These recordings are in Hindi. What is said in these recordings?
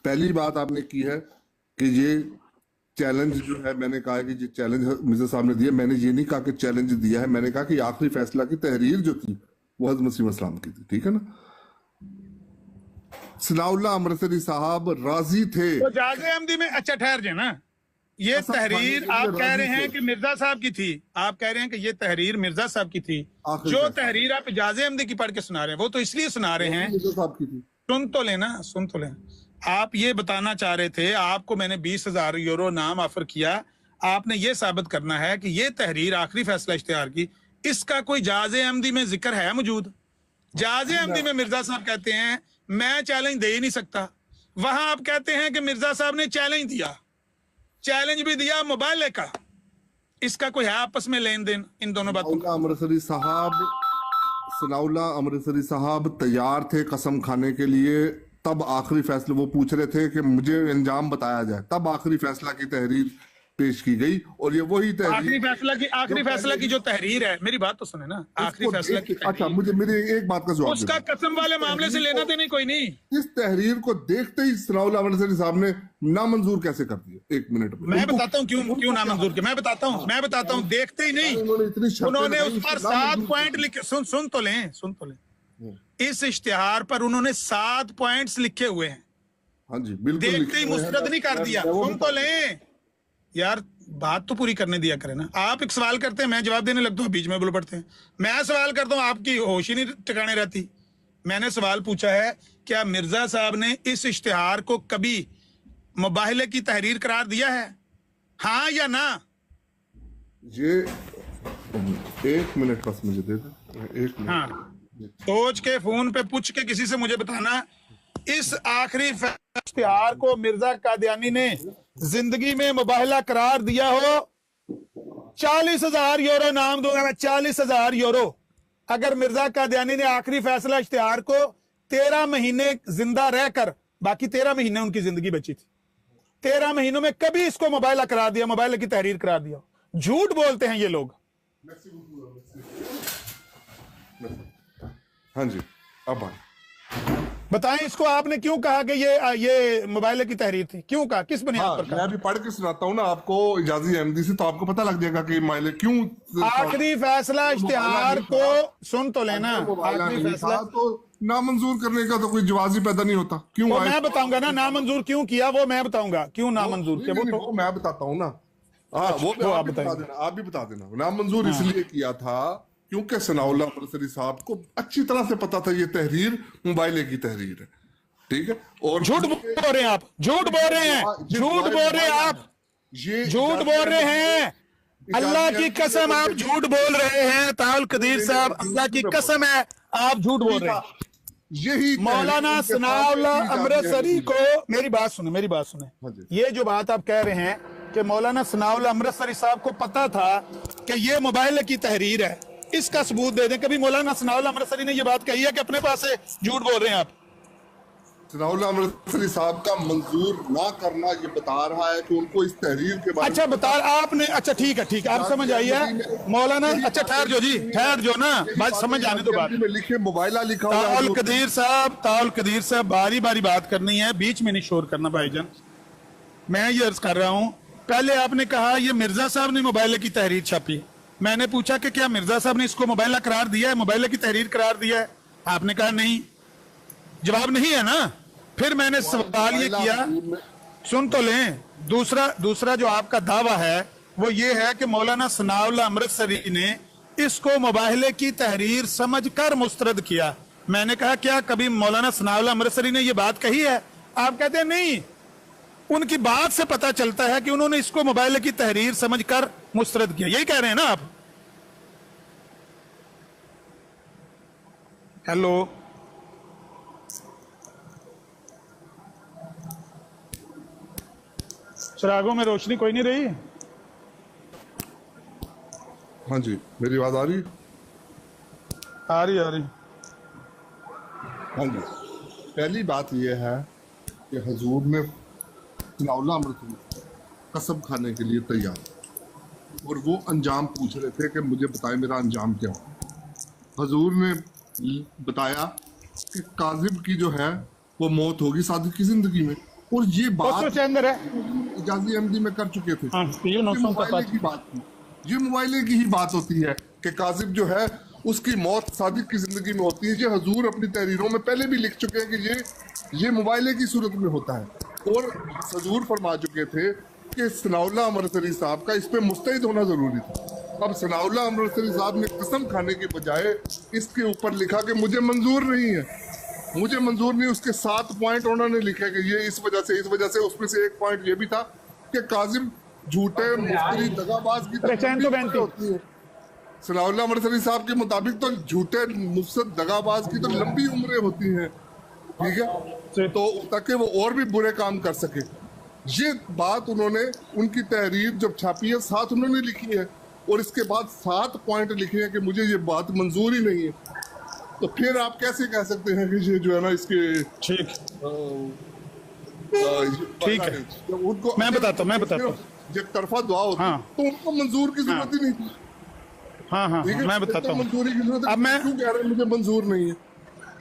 पहली बात आपने की है कि ये चैलेंज जो है, मैंने कहा है कि ये चैलेंज मिर्जा साहब ने दिया। मैंने ये नहीं कहा कि चैलेंज दिया है, मैंने कहा कि आखिरी फैसला की तहरीर जो थी वो हज़रत मसीह इस्लाम की थी, ठीक है ना। सनाउल्लाह अमृतसरी साहब राजी थे तो जाज़े अहमदी में, अच्छा ठहर जाए ना, ये तहरीर आप कह रहे हैं कि मिर्जा साहब की थी, आप कह रहे हैं कि ये तहरीर मिर्जा साहब की थी। जो तहरीर आप जाज़े अहमदी की पढ़ के सुना रहे हैं वो तो इसलिए सुना रहे हैं, मिर्जा साहब की थी। सुन तो लेना, सुन तो लेना। आप ये बताना चाह रहे थे, आपको मैंने 20,000 यूरो नाम ऑफर किया, आपने ये साबित करना है कि ये तहरीर आखिरी फैसला इश्तिहार की, इसका कोई जाज़े अहमदी में जिक्र है मौजूद? जाज़े अहमदी में मिर्जा साहब कहते हैं मैं चैलेंज दे ही नहीं सकता, वहां आप कहते हैं कि मिर्जा साहब ने चैलेंज दिया, चैलेंज भी दिया मोबाइल का। इसका कोई है आपस में लेन देन इन दोनों बातों का? सनाउल्लाह अमृतसरी साहब तैयार थे कसम खाने के लिए, तब आखिरी फैसला वो पूछ रहे थे कि मुझे अंजाम बताया जाए, तब आखिरी फैसला की तहरीर पेश की गई। और ये वही तहरीर आखिरी फैसला की जो तहरीर है, मेरी बात तो सुने ना, आखिरी फैसला की अच्छा, मुझे मेरी एक बात का जवाब, उसका कसम वाले मामले से लेना देना कोई नहीं। इस तहरीर को देखते ही सनाउल्लाह अमृतसरी साहब ने नामंजूर कैसे कर दिया? एक मिनट में मैं बताता हूँ क्यों नामंजूर किया, मैं बताता हूँ। देखते ही नहीं, उन्होंने उस पर 7 पॉइंट लिखे, सुन तो लें। इस इश्तिहार पर उन्होंने 7 पॉइंट्स लिखे हुए हैं। हाँ जी, बिल्कुल। देखते ही मुस्तरद नहीं कर दिया। सुन तो लें यार, बात तो पूरी करने दिया करें ना। आप एक सवाल करते हैं, मैं जवाब देने लगता हूँ, बीच में बोल पड़ते हैं। मैं सवाल करता हूँ, आपकी होश ही नहीं ठिकाने रहती। मैंने सवाल पूछा है, क्या मिर्जा साहब ने इस इश्तिहार को कभी मुबाहिले की तहरीर करार दिया है, हाँ या ना? ये 1 मिनट बस मुझे दे दो, 1 मिनट। हाँ, सोच के फोन पे पूछ के किसी से मुझे बताना, इस आखिरी इश्तिहार को मिर्जा कादियानी ने जिंदगी में मुबाहिला करार दिया हो। 40,000 यूरो नाम दूंगा मैं, 40,000 यूरो। अगर मिर्जा कादियानी ने आखिरी फैसला इश्तिहार को 13 महीने जिंदा रहकर, बाकी 13 महीने उनकी जिंदगी बची थी, 13 महीनों में कभी इसको मुबाहिला करार दिया, मुबाहिला की तहरीर करार दिया? झूठ बोलते हैं ये लोग। हाँ जी, अब बताएं इसको, आपने क्यों कहा कि ये मोबाइल की तहरीर थी? क्यों कहा, किस बुनियाद पर कहा? मैं भी पढ़ के सुनाता हूँ ना आपको जाज़ी अहमदी से, तो आपको पता लग जाएगा कि माइले क्यों आखिरी फैसला इश्तिहार को सुन तो लेना। आखिरी फैसला तो नामंजूर करने का तो कोई जवाब ही पैदा नहीं होता। क्यों? तो मैं बताऊंगा ना नामंजूर क्यों किया, वो मैं बताऊंगा क्यों नामंजूर किया। वो मैं बताता हूँ ना, वो आप भी बता देना। नामंजूर इसलिए किया था क्योंकि सनाउल्लाह अमृतसरी साहब को अच्छी तरह से पता था ये तहरीर मोबाइले की तहरीर है, ठीक है। और झूठ बोल रहे हैं आप, झूठ बोल रहे हैं, झूठ बोल रहे हैं आप, ये झूठ बोल रहे हैं। अल्लाह की कसम आप झूठ बोल रहे हैं ताउल कदीर साहब, अल्लाह की कसम है आप झूठ बोल रहे हैं। यही मौलाना सनाउल्लाह अमृतसरी को, मेरी बात सुने, ये जो बात आप कह रहे हैं कि मौलाना सनाउल्लाह अमृतसरी साहब को पता था कि ये मोबाइल की तहरीर है, इसका सबूत दे दें। कभी मौलाना सनाउल्लाह अमृतसरी ने ये बात कही है कि अपने पास से झूठ बोल रहे हैं आप? सनाउल्लाह अमृतसरी साहब का मंजूर ना करना ये बता रहा है कि उनको इस तहरीर के बारे में अच्छा बता आपने, अच्छा ठीक है, आप समझ आइए मौलाना। अच्छा ठहर जो ना, बात समझ आने दो। बात में लिखे मोबाइल लिखा हुआ है। ताउल कदीर साहब बारी बारी बात करनी है, बीच में नहीं शोर करना भाईजान। मैं ये अर्ज कर रहा हूँ, पहले आपने कहा ये मिर्जा साहब ने मोबाइल की तहरीर छापी। मैंने पूछा कि क्या मिर्जा साहब ने इसको मोबाइल करार दिया है, मोबाइल की तहरीर करार दिया है? आपने कहा नहीं, जवाब नहीं है ना। फिर मैंने सवाल ये किया, सुन तो लें, दूसरा जो आपका दावा है वो ये है कि मौलाना सनाउल्लाह अमृतसरी ने इसको मुबाहिले की तहरीर समझकर मुस्तरद किया। मैंने कहा क्या कभी मौलाना सनाउल्लाह अमृतसरी ने ये बात कही है? आप कहते हैं नहीं, उनकी बात से पता चलता है कि उन्होंने इसको मोबाइल की तहरीर समझकर मुस्तरद किया। यही कह रहे हैं ना आप? हेलो, चिरागों में रोशनी कोई नहीं रही? हाँ जी, मेरी आवाज आ रही? आ रही। हाँ जी, पहली बात यह है कि हुजूर ने सनाउल्लाह अमृतसरी कसम खाने के लिए तैयार, और वो अंजाम पूछ रहे थे कि मुझे बताएं मेरा अंजाम क्या हो। हुजूर ने बताया कि काजिब की जो है वो मौत होगी सादिक की जिंदगी में, और ये बात उसके अंदर है। इजाजी अहमदी में कर चुके थे। हाँ, ये 900 का मुबाइले की बात थी, ये मुबाइले की ही बात होती है कि काजिब जो है उसकी मौत सादिक की जिंदगी में होती है। ये हजूर अपनी तहरीरों में पहले भी लिख चुके हैं कि ये मुबाइले की सूरत में होता है। और हजूर फरमा चुके थे कि सनाउल्लाह अमृतसरी साहब का इस पे मुस्तैद होना जरूरी था। अब सनाउल्लाह अमृतसरी साहब ने कसम खाने के बजाय इसके ऊपर लिखा कि मुझे मंजूर नहीं है, मुझे मंजूर नहीं। उसके 7 पॉइंट उन्होंने लिखे कि ये इस वजह से। उसमें से एक पॉइंट ये भी था कि काजिम झूठे मुफ्तरी दगाबाज की तरह होती है। सनाउल्लाह अमृतसरी साहब के मुताबिक तो झूठे मुफ्सद दगाबाज की तो लंबी उम्रें होती हैं, ठीक है, तो ताकि वो और भी बुरे काम कर सके। ये बात उन्होंने उनकी तहरीर जब छापी है 7 उन्होंने लिखी है और इसके बाद 7 पॉइंट लिखे हैं कि मुझे ये बात मंजूर ही नहीं है। तो फिर आप कैसे कह सकते हैं कि ये जो है ना इसके ठीक है, उनको मैं बताता हूँ जब तरफा दुआ होती हाँ। तो उनको मंजूर की जरूरत ही नहीं थी। हाँ, मैं बताता हूँ। मंजूरी की जरूरत अब मैं क्यों कह रहे हैं मुझे मंजूर नहीं है?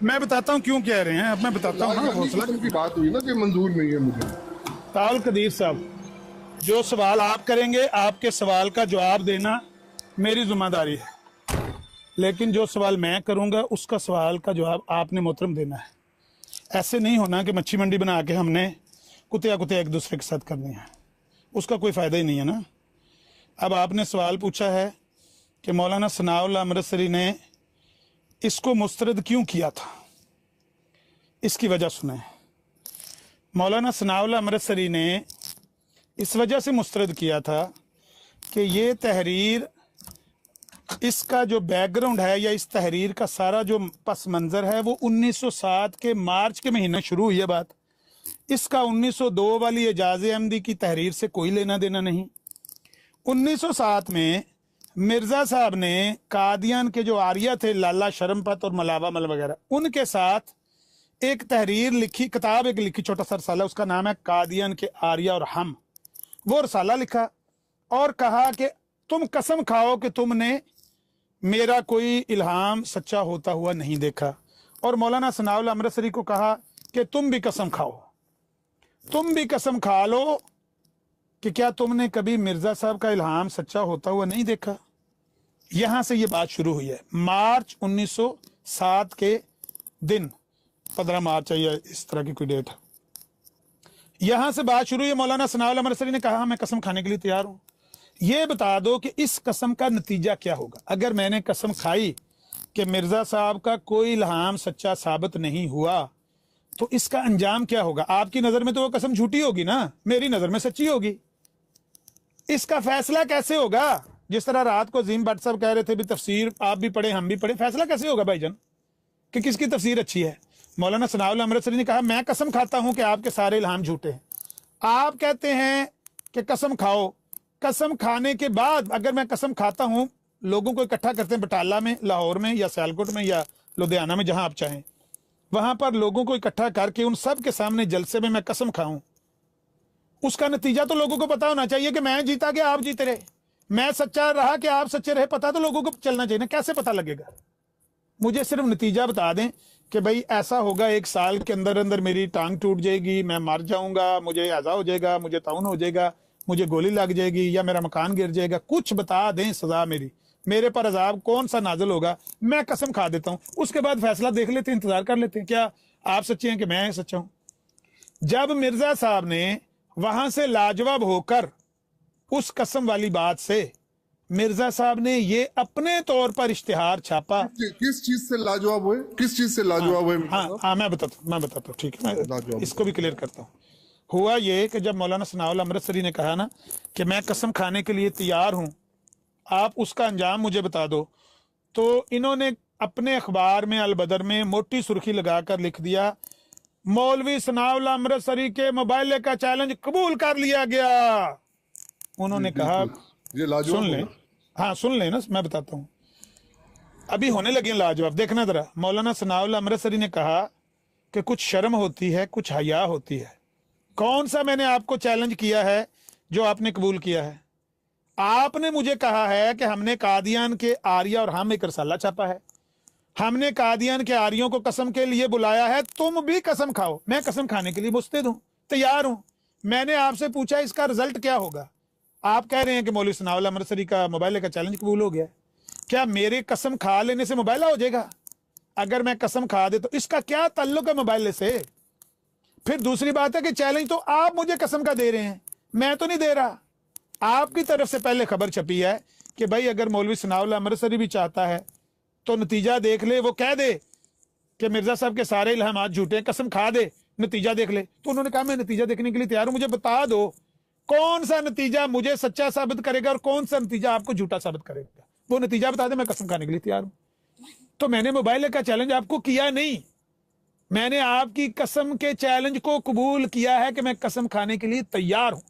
मैं बताता हूँ क्यों कह रहे हैं। अब मैं बताता हूँ ना, हौसला की बात हुई ना कि मंजूर नहीं है मुझे। ताउल कदीर साहब, जो सवाल आप करेंगे आपके सवाल का जवाब देना मेरी जिम्मेदारी है, लेकिन जो सवाल मैं करूंगा उसका सवाल का जवाब आपने मोहतरम देना है। ऐसे नहीं होना कि मच्छी मंडी बना के हमने कुतिया एक दूसरे के साथ करनी है, उसका कोई फ़ायदा ही नहीं है ना। अब आपने सवाल पूछा है कि मौलाना सनाउल्लाह अमृतसरी ने इसको मुस्तरद क्यों किया था, इसकी वजह सुने। मौलाना सनाउल्लाह अमृतसरी ने इस वजह से मुस्तरद किया था कि ये तहरीर, इसका जो बैकग्राउंड है या इस तहरीर का सारा जो पस मंज़र है वो 1907 के मार्च के महीने शुरू हुई है बात। इसका 1902 वाली एजाज अहमदी की तहरीर से कोई लेना देना नहीं। 1907 में मिर्ज़ा साहब ने कादियान के जो आर्या थे, लाला शरमपत और मलावा मल वगैरह, उनके साथ एक तहरीर लिखी, किताब एक लिखी, छोटा सा रसाला, उसका नाम है कादियान के आर्या और हम। वो रसाला लिखा और कहा कि तुम कसम खाओ कि तुमने मेरा कोई इल्हाम सच्चा होता हुआ नहीं देखा। और मौलाना सनाउल्लाह अमृतसरी को कहा कि तुम भी कसम खाओ, तुम भी कसम खा लो कि क्या तुमने कभी मिर्ज़ा साहब का इल्हाम सच्चा होता हुआ नहीं देखा। यहां से ये बात शुरू हुई है, मार्च 1907 के दिन, 15 मार्च है या इस तरह की कोई डेट, यहां से बात शुरू हुई। मौलाना सनाउल्लाह अमृतसरी ने कहा मैं कसम खाने के लिए तैयार हूं, ये बता दो कि इस कसम का नतीजा क्या होगा। अगर मैंने कसम खाई कि मिर्ज़ा साहब का कोई इल्हाम सच्चा साबित नहीं हुआ तो इसका अंजाम क्या होगा। आपकी नज़र में तो वो कसम झूठी होगी ना, मेरी नज़र में सच्ची होगी। इसका फैसला कैसे होगा? जिस तरह रात को अजीम भट्ट साहब कह रहे थे भी तफसीर आप भी पढ़े हम भी पढ़े, फैसला कैसे होगा भाईजान कि किसकी तफसीर अच्छी है। मौलाना सनाउल्लाह अमृतसरी ने कहा मैं कसम खाता हूं कि आपके सारे इल्हाम झूठे हैं। आप कहते हैं कि कसम खाओ, कसम खाने के बाद अगर मैं कसम खाता हूं, लोगों को इकट्ठा करते हैं बटाला में, लाहौर में या सियालकोट में या लुधियाना में, जहां आप चाहें, वहां पर लोगों को इकट्ठा करके उन सब के सामने जलसे में मैं कसम खाऊं, उसका नतीजा तो लोगों को पता होना चाहिए कि मैं जीता कि आप जीते रहे, मैं सच्चा रहा कि आप सच्चे रहे, पता तो लोगों को चलना चाहिए ना। कैसे पता लगेगा? मुझे सिर्फ नतीजा बता दें कि भाई ऐसा होगा, 1 साल के अंदर अंदर मेरी टांग टूट जाएगी, मैं मर जाऊंगा, मुझे आज़ा हो जाएगा, मुझे ताउन हो जाएगा, मुझे गोली लग जाएगी या मेरा मकान गिर जाएगा, कुछ बता दें सजा मेरी, मेरे पर अजाब कौन सा नाजिल होगा, मैं कसम खा देता हूं। उसके बाद फैसला देख लेते हैं, इंतजार कर लेते हैं क्या आप सच्चे हैं कि मैं सच्चा हूं। जब मिर्जा साहब ने वहां से लाजवाब होकर उस कसम वाली बात से मिर्जा साहब ने ये अपने तौर पर इश्तिहार छापा। किस चीज से लाजवाब हुए? किस चीज से लाजवाब हुए? हाँ मैं बताता हूँ, ठीक है, मैं इसको भी क्लियर करता हूँ। हुआ ये कि जब मौलाना सनाउल्लाह अमृतसरी ने कहा ना कि मैं कसम खाने के लिए तैयार हूं, आप उसका अंजाम मुझे बता दो, तो इन्होंने अपने अखबार में अल बदर में मोटी सुर्खी लगाकर लिख दिया, मौलवी सनाउल्लाह अमृतसरी के मोबाइल का चैलेंज कबूल कर लिया गया। उन्होंने कहा ये लाजवाब, सुन लें, हाँ सुन लें ना, मैं बताता हूँ, अभी होने लगे लाजवाब, देखना जरा। मौलाना सनाउल्लाह अमृतसरी ने कहा कि कुछ शर्म होती है, कुछ हया होती है। कौन सा मैंने आपको चैलेंज किया है जो आपने कबूल किया है? आपने मुझे कहा है कि हमने कादियान के आर्या और हम एक रसाला छापा है, हमने कादियान के आर्यों को कसम के लिए बुलाया है, तुम भी कसम खाओ। मैं कसम खाने के लिए मुस्तैद हूं, तैयार हूं। मैंने आपसे पूछा इसका रिजल्ट क्या होगा, आप कह रहे हैं कि मौलवी सनाउल्लाह अमृतसरी का मोबाइल का चैलेंज कबूल हो गया। क्या मेरे कसम खा लेने से मोबाइल हो जाएगा? अगर मैं कसम खा दे तो इसका क्या ताल्लुक है मोबाइल से? फिर दूसरी बात है कि चैलेंज तो आप मुझे कसम का दे रहे हैं, मैं तो नहीं दे रहा। आपकी तरफ से पहले खबर छपी है कि भाई अगर मौलवी सनाउल्लाह अमृतसरी भी चाहता है तो नतीजा देख ले, वो कह दे कि मिर्जा साहब के सारे इल्हामात झूठे हैं, कसम खा दे, नतीजा देख ले। तो उन्होंने कहा मैं नतीजा देखने के लिए तैयार हूं, मुझे बता दो कौन सा नतीजा मुझे सच्चा साबित करेगा और कौन सा नतीजा आपको झूठा साबित करेगा। वो नतीजा बता दे, मैं कसम खाने के लिए तैयार हूं। तो मैंने मोबाइल का चैलेंज आपको किया नहीं, मैंने आपकी कसम के चैलेंज को कबूल किया है कि मैं कसम खाने के लिए तैयार हूं।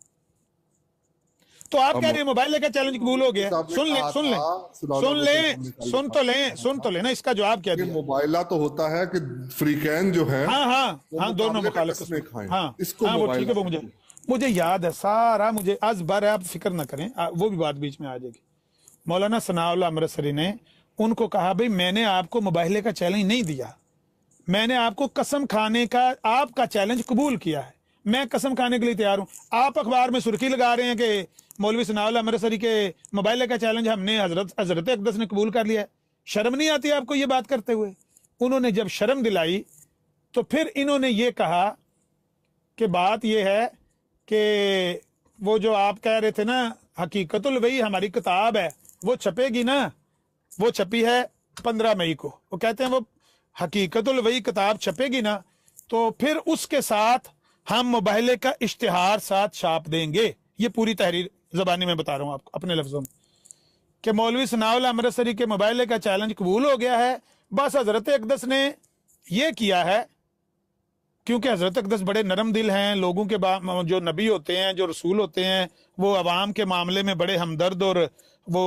तो आप कह रहे हैं मोबाइल का चैलेंज कबूल हो गया। सुन ले सुन ले सुन ले सुन तो लेना इसका जवाब क्या दिया। मोबाइला तो होता है कि फ्रीकैन जो है, हाँ हाँ हाँ, दोनों मुखालिफ। हाँ इसको हाँ, वो ठीक है, वो मुझे याद है सारा, मुझे आज बार आप फिक्र ना करें, वो भी बात बीच में आ जाएगी। मौलाना सनाउल्लाह अमृतसरी ने उनको कहा भाई मैंने आपको मोबाइल का चैलेंज नहीं दिया, मैंने आपको कसम खाने का आपका चैलेंज कबूल किया है, मैं कसम खाने के लिए तैयार हूं। आप अखबार में सुर्खी लगा रहे हैं कि मौलवी सनाउल्लाह अमृतसरी के मोबाइल का चैलेंज हमने हजरत अक़दस ने कबूल कर लिया है। शर्म नहीं आती आपको ये बात करते हुए? उन्होंने जब शर्म दिलाई तो फिर इन्होंने ये कहा कि बात ये है कि वो जो आप कह रहे थे ना हकीकतुल वही हमारी किताब है, वो छपेगी ना, वो छपी है 15 मई को। वो कहते हैं वो हकीकतुल वही किताब छपेगी ना, तो फिर उसके साथ हम मोबाइल का इश्तिहार साथ छाप देंगे। ये पूरी तहरीर ज़बानी में बता रहा हूं आपको अपने लफ्जों में कि मौलवी सनाउल्लाह अमृतसरी के मोबाइल का चैलेंज कबूल हो गया है। बस हजरत अक़दस ने ये किया है, क्योंकि हजरत अक़दस बड़े नरम दिल हैं, लोगों के जो नबी होते हैं, जो रसूल होते हैं, वो अवाम के मामले में बड़े हमदर्द और वो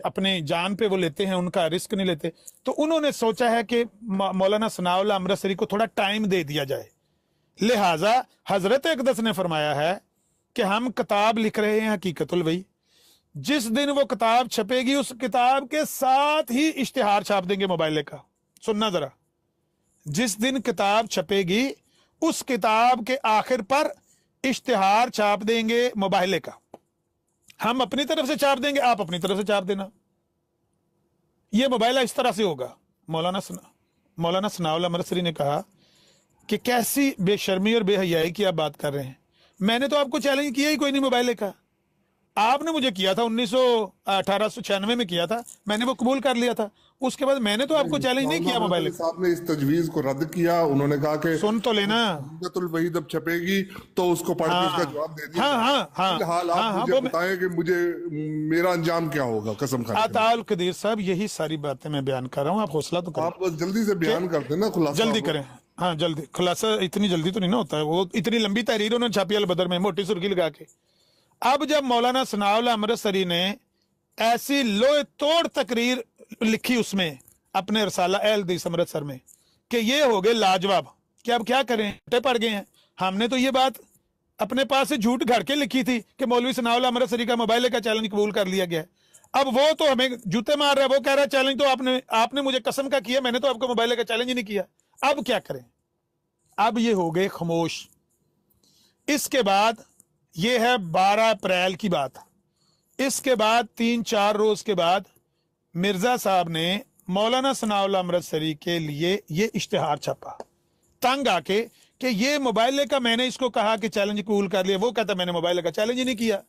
अपने जान पे वो लेते हैं, उनका रिस्क नहीं लेते। तो उन्होंने सोचा है कि मौलाना सनाउल्लाह अमृतसरी को थोड़ा टाइम दे दिया जाए। लिहाजा हजरत अक़दस ने फरमाया है कि हम किताब लिख रहे हैं हकीकतुल वही, जिस दिन वो किताब छपेगी उस किताब के साथ ही इश्तिहार छाप देंगे मोबाइल का। सुनना जरा, जिस दिन किताब छपेगी उस किताब के आखिर पर इश्तिहार छाप देंगे मोबाइल का। हम अपनी तरफ से छाप देंगे, आप अपनी तरफ से छाप देना। ये मोबाइल इस तरह से होगा। मौलाना सनाउल्लाह अमृतसरी ने कहा कि कैसी बेशर्मी और बेहयाई की आप बात कर रहे हैं, मैंने तो आपको चैलेंज किया ही कोई नहीं मोबाइल का। आपने मुझे किया था 1896 में किया था, मैंने वो कबूल कर लिया था। उसके बाद मैंने तो आपको चैलेंज नहीं किया मोबाइल का। साहब ने इस तजवीज को रद्द किया, उन्होंने कहा कि सुन तो लेना, वही जब छपेगी तो उसको पढ़ के उसका जवाब दे दिया। फिलहाल आप मुझे बताएं कि मुझे मेरा अंजाम क्या होगा कसम खाने। अताउल कदीर साहब, यही सारी बातें मैं बयान कर रहा हूँ, आप हौसला तो करें। आप बस जल्दी से बयान कर देना, खुलासा जल्दी करें। हाँ जल्दी, खुलासा इतनी जल्दी तो नहीं ना होता है, वो इतनी लंबी तहरीर उन्होंने छापी अल बदर में मोटी सुर्खी लगा के। अब जब मौलाना सनाउल्लाह अमृतसरी ने ऐसी लोहे तोड़ तकरीर लिखी उसमें अपने रसाला अहल हदीस अमृतसर में कि ये हो गए लाजवाब, कि अब क्या करें, टटे पड़ गए हैं। हमने तो ये बात अपने पास से झूठ घर के लिखी थी कि मौलवी सनाउल्लाह अमृतसरी का मोबाइल का चैलेंज कबूल कर लिया गया है। अब वो तो हमें जूते मार रहा है, वो कह रहा है चैलेंज तो आपने मुझे कसम का किया, मैंने तो आपको मोबाइल का चैलेंज ही नहीं किया। अब क्या करें? अब ये हो गए खामोश। इसके बाद ये है 12 अप्रैल की बात। इसके बाद 3-4 रोज के बाद मिर्जा साहब ने मौलाना सनाउल्लाह अमृतसरी के लिए ये इश्तिहार छापा तंग आके कि ये मोबाइल का, मैंने इसको कहा कि चैलेंज कबूल कर लिया, वो कहता मैंने मोबाइल का चैलेंज ही नहीं किया।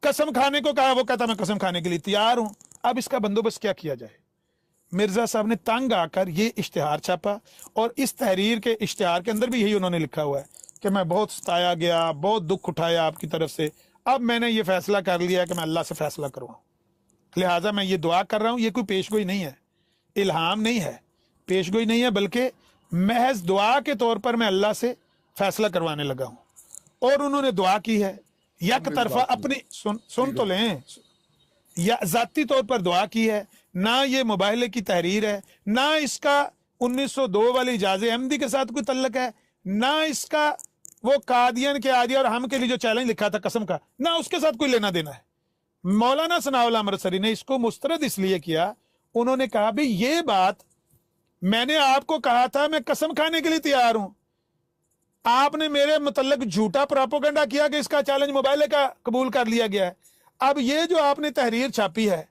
कसम खाने को कहा, वो कहता मैं कसम खाने के लिए तैयार हूं। अब इसका बंदोबस्त क्या किया जाए? मिर्जा साहब ने तंग आकर ये इश्तिहार छापा, और इस तहरीर के इश्तिहार के अंदर भी यही उन्होंने लिखा हुआ है कि मैं बहुत सताया गया, बहुत दुख उठाया आपकी तरफ से, अब मैंने ये फैसला कर लिया कि मैं अल्लाह से फैसला करूँ, लिहाजा मैं ये दुआ कर रहा हूँ। ये कोई पेशगोई नहीं है, इल्हाम नहीं है, पेशगोई नहीं है, बल्कि महज दुआ के तौर पर मैं अल्लाह से फैसला करवाने लगा हूँ। और उन्होंने दुआ की है यक तरफा अपनी, सुन तो लें, या जाती तौर पर दुआ की है। ना ये मोबाइल की तहरीर है, ना इसका 1902 वाली इजाज़े अहमदी के साथ कोई तल्लक है, ना इसका वो कादियन के आदि और हम के लिए जो चैलेंज लिखा था कसम का, ना उसके साथ कोई लेना देना है। मौलाना सनाउल्लाह अमृतसरी ने इसको मुस्तरद इसलिए किया, उन्होंने कहा भाई ये बात मैंने आपको कहा था मैं कसम खाने के लिए तैयार हूं, आपने मेरे मुतल्लिक झूठा प्रोपेगेंडा किया कि इसका चैलेंज मोबाइल का कबूल कर लिया गया है। अब ये जो आपने तहरीर छापी है,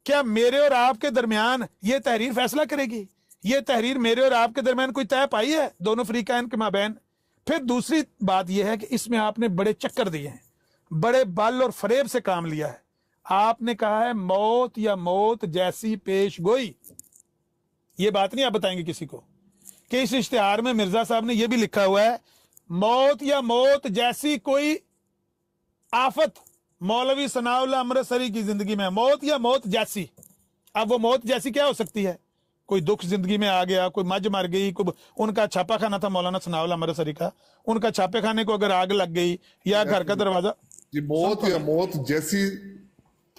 क्या मेरे और आपके दरमियान ये तहरीर फैसला करेगी? ये तहरीर मेरे और आपके दरमियान कोई तय पाई है दोनों फरीकाइन के माबैन? फिर दूसरी बात यह है कि इसमें आपने बड़े चक्कर दिए हैं, बड़े बल और फरेब से काम लिया है। आपने कहा है मौत या मौत जैसी पेश गोई। ये बात नहीं आप बताएंगे किसी को कि इस इश्तिहार में मिर्जा साहब ने यह भी लिखा हुआ है मौत या मौत जैसी कोई आफत मौलवी सनाउल्लाह अमृतसरी की जिंदगी में, मौत या मौत जैसी। अब वो मौत जैसी क्या हो सकती है? कोई दुख जिंदगी में आ गया, कोई मज मर गई, कोई उनका छापा खाना था मौलाना सनाउल्लाह अमृतसरी का, उनका छापे खाने को अगर आग लग गई या घर का दरवाजा। ये मौत या मौत जैसी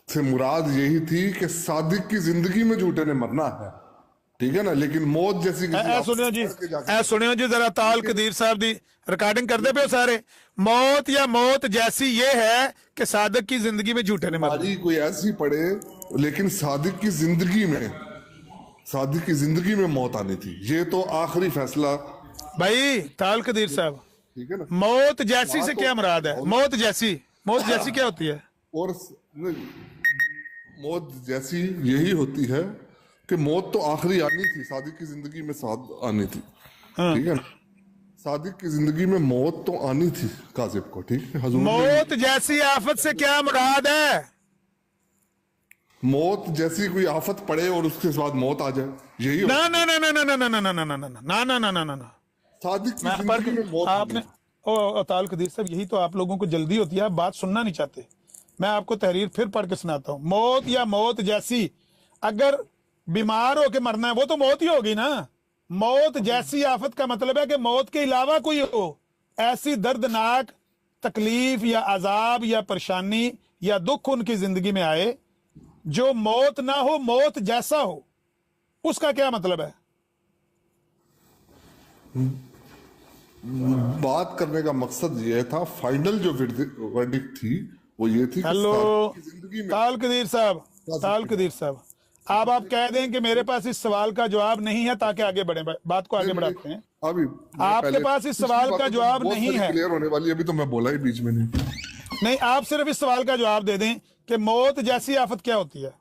से मुराद यही थी कि सादिक की जिंदगी में झूठे ने मरना है, ठीक है ना, लेकिन मौत जैसी सुनियो जी, सुनियो जी जरा ताल कदीर साहब दी रिकॉर्डिंग करते पे सारे। मौत या मौत जैसी ये है कि सादिक की जिंदगी में झूठे ने मरना। कोई ऐसी पड़े, लेकिन सादिक की जिंदगी में मौत आनी थी, ये तो आखिरी फैसला। भाई ताल कदीर साहब, ठीक है ना, मौत जैसी से क्या मुराद है? मौत जैसी क्या होती है? और मौत जैसी यही होती है कि मौत तो आखिरी आनी थी, सादिक की जिंदगी में साद आनी थी, ठीक है ना, सादिक की जिंदगी में मौत तो आनी थी काजिब को, ठीक है। हजूर मौत जैसी आफत से क्या मुराद है? मौत जैसी कोई आफत पड़े और उसके बाद मौत आ जाए, यही ना ना ना ना ना ना ना ना ना ना ना ना ना ना ना ना ना सादिक की जिंदगी में मौत। आपने ताल कदीर साहब, यही तो आप लोगों को जल्दी होती है, आप बात सुनना नहीं चाहते। मैं आपको तहरीर फिर पढ़ के सुनाता हूं। मौत या मौत जैसी, अगर बीमार होके मरना है वो तो मौत ही होगी ना। मौत जैसी आफत का मतलब है कि मौत के अलावा कोई हो ऐसी दर्दनाक तकलीफ या अजाब या परेशानी या दुख उनकी जिंदगी में आए जो मौत ना हो, मौत जैसा हो, उसका क्या मतलब है? बात करने का मकसद यह था, फाइनल जो वर्डिक्ट थी वो ये थी। हेलो ताल कदीर साहब, ताल कदीर साहब, अब आप कह दें कि मेरे पास इस सवाल का जवाब नहीं है ताकि आगे बढ़े, बात को आगे बढ़ाते हैं। अभी आपके पास इस सवाल का जवाब नहीं है, क्लियर होने वाली, अभी तो मैं बोला ही बीच में नहीं। आप सिर्फ इस सवाल का जवाब दे दें कि मौत जैसी आफत क्या होती है?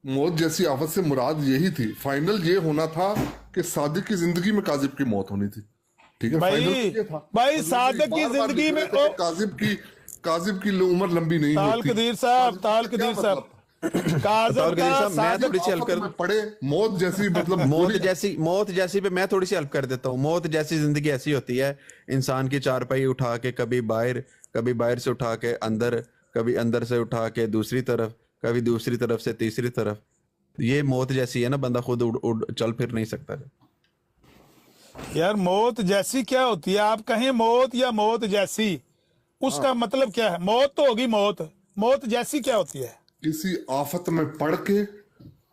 मौत जैसी आफत से मुराद यही थी, फाइनल ये होना था कि सादिक की जिंदगी में काजिब की मौत होनी थी, ठीक है। भाई सादिक की जिंदगी में काजिब की उम्र लंबी नहीं होती। ताल कदीर साहब, मैं थोड़ी सी हेल्प कर पड़े मौत जैसी, मतलब मौत जैसी पे मैं थोड़ी सी हेल्प कर देता हूँ। मौत जैसी जिंदगी ऐसी होती है, इंसान की चारपाई उठा के कभी बाहर से उठा के अंदर, कभी अंदर से उठा के दूसरी तरफ, कभी दूसरी तरफ से तीसरी तरफ। ये मौत जैसी है ना, बंदा खुद चल फिर नहीं सकता। यार मौत जैसी क्या होती है? आप कहें मौत या मौत जैसी, उसका मतलब क्या है? मौत तो होगी मौत जैसी क्या होती है? किसी आफत में पड़ के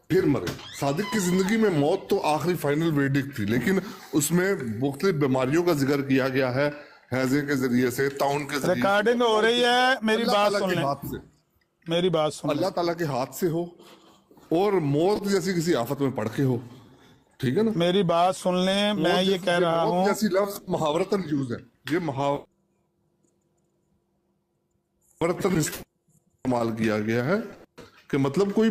फिर मरे। सादिक की जिंदगी में मौत तो आखिरी फाइनल वर्डिक्ट थी, लेकिन उसमें मुख्तलिफ बीमारियों का जिक्र किया गया है, हैजे के जरिए से, ताउन के जरिए। रिकॉर्डिंग हो रही है, मेरी बात सुन लें, मेरी बात सुन। अल्लाह ताला के हाथ से हो और मौत जैसी किसी आफत में पड़ के हो, ठीक है ना। मेरी बात सुन लें, मैं ये कह रहा हूँ, जैसी लफ्ज मुहावरतन यूज है, ये मुहावरतन इस्तेमाल किया गया है कि मतलब कोई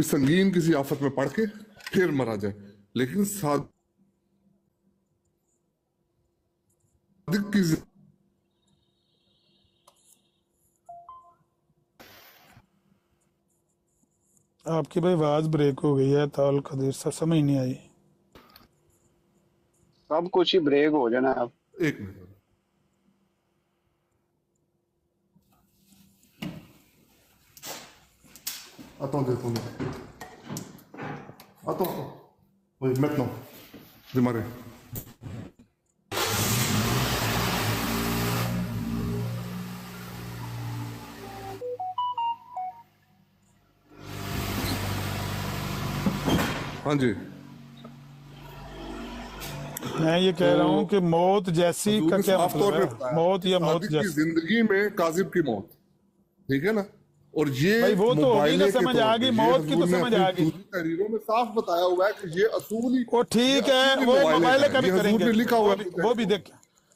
संगीन किसी आफत में पड़ के फिर मरा जाए, लेकिन सादिक की आपकी भाई आवाज ब्रेक हो गई है ताल कदीर साहब, समझ नहीं आई। सब कुछ ही ब्रेक हो जाना है। अब एक मिनट वही maintenant démarrer। हाँ जी, मैं ये कह रहा हूँ कि मौत जैसी का क्या मतलब है? मौत या मौत जैसी जिंदगी में काजिब की मौत, ठीक है ना, और ये भाई वो तो होगी ना, मुबाइले के समझ तौर आ पे, गई, ये मौत की तो हजूर ने समझ अपनी आ गई। दूसरी तहरीरों में साफ बताया हुआ है कि ये असूल ही, वो ठीक ये है, असूल ही वो मुबाइले मोबाइल का का है। भी ये हजूर करेंगे, ने लिखा हुआ है वो भी देख।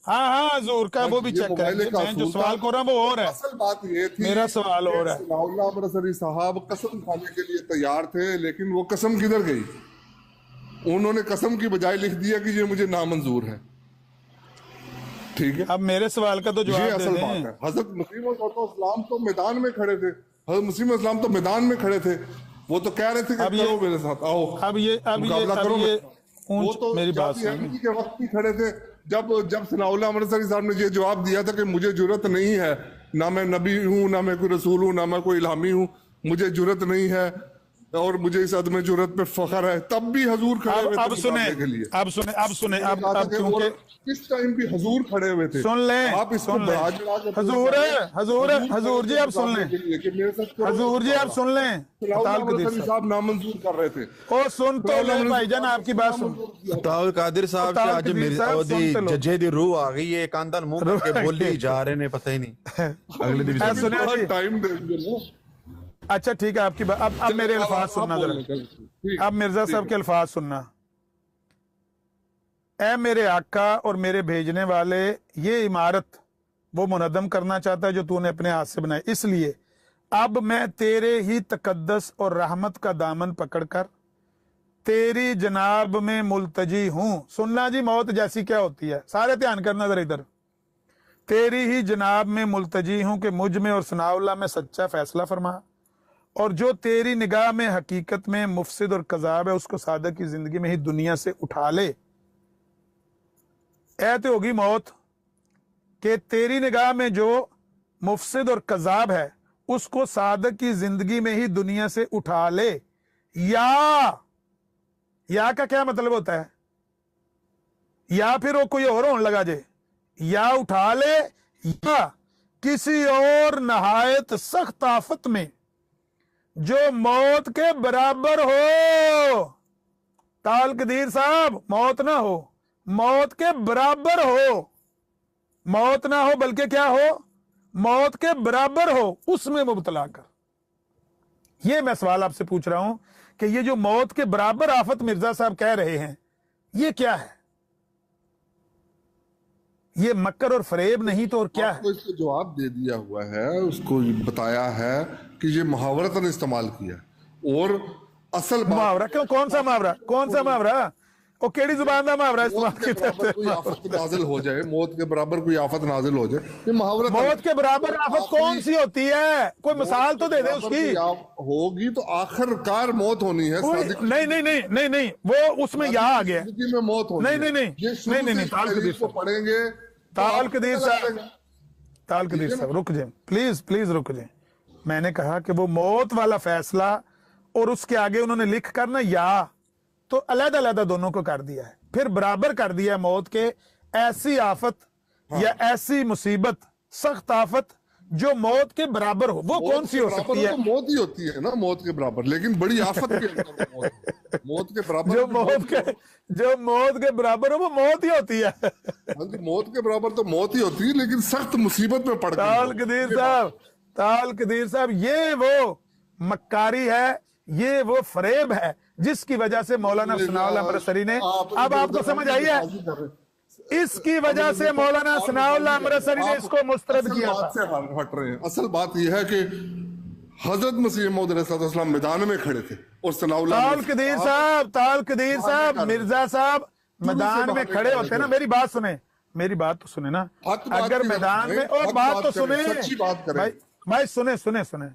हाँ हाँ हजूर का वो भी ये चेक मुबाइले करेंगे। का मैं जो असूल सवाल था। कर रहा हूँ वो और है, असल बात ये थी, मेरा सवाल और है। सनाउल्लाह अमृतसरी साहब कसम खाने के लिए तैयार थे, लेकिन वो कसम किधर गई? उन्होंने कसम की बजाय लिख दिया कि ये मुझे नामंजूर है। ठीक है, अब मेरे सवाल का तो ये जवाब दे असल बात दें। है। हजरत मसीह इस्लाम तो मैदान में खड़े थे, हजरत मसीह इस्लाम तो मैदान में खड़े थे, वो तो कह रहे थे कि अब ये- करो मेरे साथ, आओ मुकाबला करो मेरे साथ। वो तो मेरी बात जाती सुनिए। के वक्त ही खड़े थे, जब सनाउल्लाह अमृतसरी साहब ने ये जवाब दिया था कि मुझे जुर्रत नहीं है, ना मैं नबी हूँ, ना मैं कोई रसूल हूँ, ना मैं कोई इल्हामी हूँ, मुझे जुर्रत नहीं है और मुझे इस अदम जुर्रत पे फख्र है, तब भी हजूर खड़े हुए थे अब सुने, मुकाबले के लिए। अब सुने, अब कहा था कि क्योंकि इस टाइम भी हजूर खड़े हुए थे। सुन लें, आप इसको सुन लें। बढ़ा चढ़ा के हजूर जी, अब सुन लें। हजूर जी, अब सुन लें। ताल कदीर साहब नामंजूर कर रहे थे। ओ सुन तो ले भाईजान, आपकी बात सुन। ताउल कादिर साहब ताउल आज कदीर साहब, ओदी सुनते लो। जजे दी रूह आ गई है, कांदन मुंह करके बोली जा रहे ने, पता ही नहीं अगले दिन ऐ सुने जी। टाइम देंगे ना। अच्छा ठीक है, आपकी बात। अब मेरे अल्फाज सुनना जरा, अब मिर्जा साहब के अल्फाज सुनना। ऐ मेरे आका और मेरे भेजने वाले, ये इमारत वो मुनद्दम करना चाहता है जो तूने अपने हाथ से बनाई, इसलिए अब मैं तेरे ही तकद्दस और रहमत का दामन पकड़कर तेरी जनाब में मुल्तजी हूं। सुनना जी, मौत जैसी क्या होती है, सारे ध्यान करना जरा इधर। तेरी ही जनाब में मुल्तजी हूं कि मुझ में और सनाउल्लाह में सच्चा फैसला फरमा, और जो तेरी निगाह में हकीकत में मुफसिद और कजाब है उसको सादक की जिंदगी में ही दुनिया से उठा ले। ऐत होगी मौत कि तेरी निगाह में जो मुफसिद और कजाब है उसको सादक की जिंदगी में ही दुनिया से उठा ले। या का क्या मतलब होता है? या फिर वो कोई और होने लगा जे, या उठा ले, या किसी और नहायत सख्त आफत में जो मौत के बराबर हो। ताल कदीर साहब, मौत ना हो, मौत के बराबर हो, मौत ना हो बल्कि क्या हो, मौत के बराबर हो, उसमें मुब्तला कर। ये मैं सवाल आपसे पूछ रहा हूं कि ये जो मौत के बराबर आफत मिर्जा साहब कह रहे हैं, ये क्या है? ये मक्कर और फरेब नहीं तो और क्या है? आपको इसका जवाब दे दिया हुआ है, उसको बताया है कि ये मुहावरतन इस्तेमाल किया, और असल मुहावरा क्यों? कौन सा मुहावरा? कौन सा मुहावरा? वो केड़ी जुबान का मुहावरा इस्तेमाल किया? कोई आफत नाजिल हो जाए, मौत के बराबर कोई आफत नाजिल हो जाए, ये मुहावरत। मौत के बराबर आफत कौन सी होती है? कोई मिसाल तो दे दे उसकी। होगी तो आखिरकार मौत होनी है। नहीं नहीं नहीं नहीं नहीं, वो उसमें यहाँ आ गया। में मौत होनी नहीं नहीं नहीं नहीं, ताल कदीर को पढ़ेंगे। ताल कदीर साहब, ताल कदीर साहब रुक जाए, प्लीज प्लीज रुक जाए। मैंने कहा कि वो मौत वाला फैसला और उसके आगे उन्होंने लिख कर ना या तो अलग अलग दोनों को कर दिया है, फिर बराबर कर दिया मौत के ऐसी आफत या ऐसी मुसीबत, सख्त आफत जो मौत के बराबर हो। वो कौन सी हो सकती है? तो मौत ही होती है ना, मौत के बराबर, लेकिन बड़ी आफत के अंदर मौत के बराबर जो मौत के बराबर हो वो मौत ही होती है। हाँ जी, मौत के बराबर तो मौत ही होती है, लेकिन सख्त मुसीबत में पड़ गई। ताल कदीर साहब, ताल कदीर साहब, ये वो मक्कारी है, ये वो फरेब है जिसकी वजह से मौलाना सनाउल्लाह अमृतसरी ने, अब आपको समझ आई है, इसकी वजह से मौलाना सनाउल्लाह अमृतसरी ने इसको मुस्तरद किया था। से हट रहे हैं। असल बात यह है कि हजरत मसीह मौद अलैहिस्सलाम मैदान में खड़े थे और सनाउल्लाह। ताल कदीर साहब, ताल कदीर साहब, मिर्जा साहब मैदान में खड़े होते ना, मेरी बात सुने, मेरी बात तो सुने ना। अगर मैदान में, और बात तो सुने भाई, सुने सुने सुने,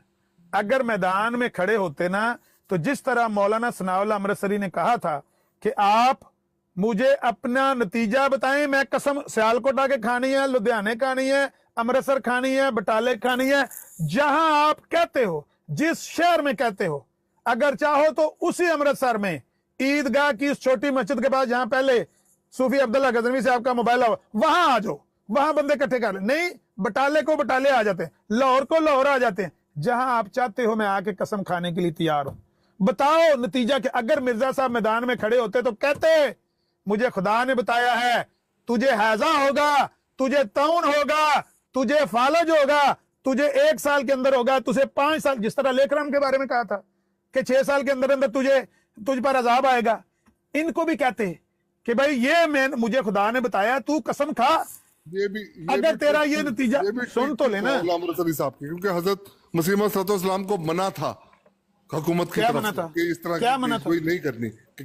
अगर मैदान में खड़े होते ना तो जिस तरह मौलाना सनाउल्लाह अमृतसरी ने कहा था कि आप मुझे अपना नतीजा बताएं, मैं कसम सियालकोट आके खानी है, लुधियाने खानी है, अमृतसर खानी है, बटाले खानी है, जहां आप कहते हो, जिस शहर में कहते हो, अगर चाहो तो उसी अमृतसर में ईदगाह की उस छोटी मस्जिद के पास जहां पहले सूफी अब्दुल्ला गजनवी साहब का मोबाइल हो, वहां आ जाओ, वहां बंदे इकट्ठे कर ले। नहीं, बटाले को बटाले आ जाते हैं, लाहौर को लाहौर आ जाते हैं, जहां आप चाहते हो मैं आके कसम खाने के लिए तैयार हूं। बताओ नतीजा क्या? अगर मिर्जा साहब मैदान में खड़े होते तो कहते मुझे खुदा ने बताया है तुझे हैजा होगा, तुझे तौन होगा, तुझे फालज होगा, तुझे 1 साल के अंदर होगा, तुझे 5 साल, जिस तरह लेकराम के बारे में कहा था कि 6 साल के अंदर अंदर तुझ पर अजाब आएगा, इनको भी कहते हैं कि भाई ये मुझे खुदा ने बताया, तू कसम खा। अगर तेरा ये नतीजा सुन तो लेना साहब की, क्योंकि हजरत मसीह मौऊद को मना था हुकूमत की तरफ से कि इस तरह की पेशगोई नहीं करनी, कि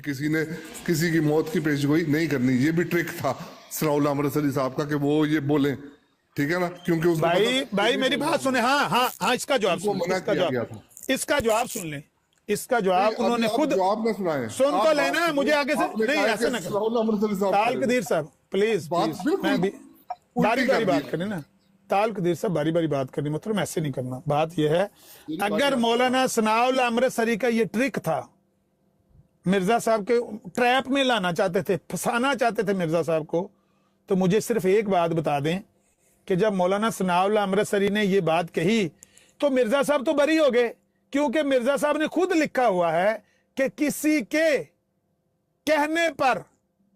किसी की मौत की पेशगोई नहीं करनी। ये भी ट्रिक था सनाउल्लाह अमृतसरी साहब का कि वो ये बोले, ठीक है ना, क्योंकि भाई मेरी बात सुने। हाँ, इसका जवाब सुन ले। इसका जवाब उन्होंने खुद जवाब न सुनाए, सुन तो लेना, मुझे आगे से नहीं, ऐसे ना करो। ताल कदीर साहब प्लीज, मैं भी बारी बारी बात करनी ना। ताल कदीर साहब बारी बारी बात करनी, मतलब ऐसे नहीं करना। बात यह है, अगर मौलाना सनाउल्लाह अमृतसरी का ये ट्रिक था, मिर्जा साहब के ट्रैप में लाना चाहते थे, फंसाना चाहते थे मिर्जा साहब को, तो मुझे सिर्फ एक बात बता दें कि जब मौलाना सनाउल्लाह अमृतसरी ने ये बात कही तो मिर्जा साहब तो बरी हो गए, क्योंकि मिर्जा साहब ने खुद लिखा हुआ है कि किसी के कहने पर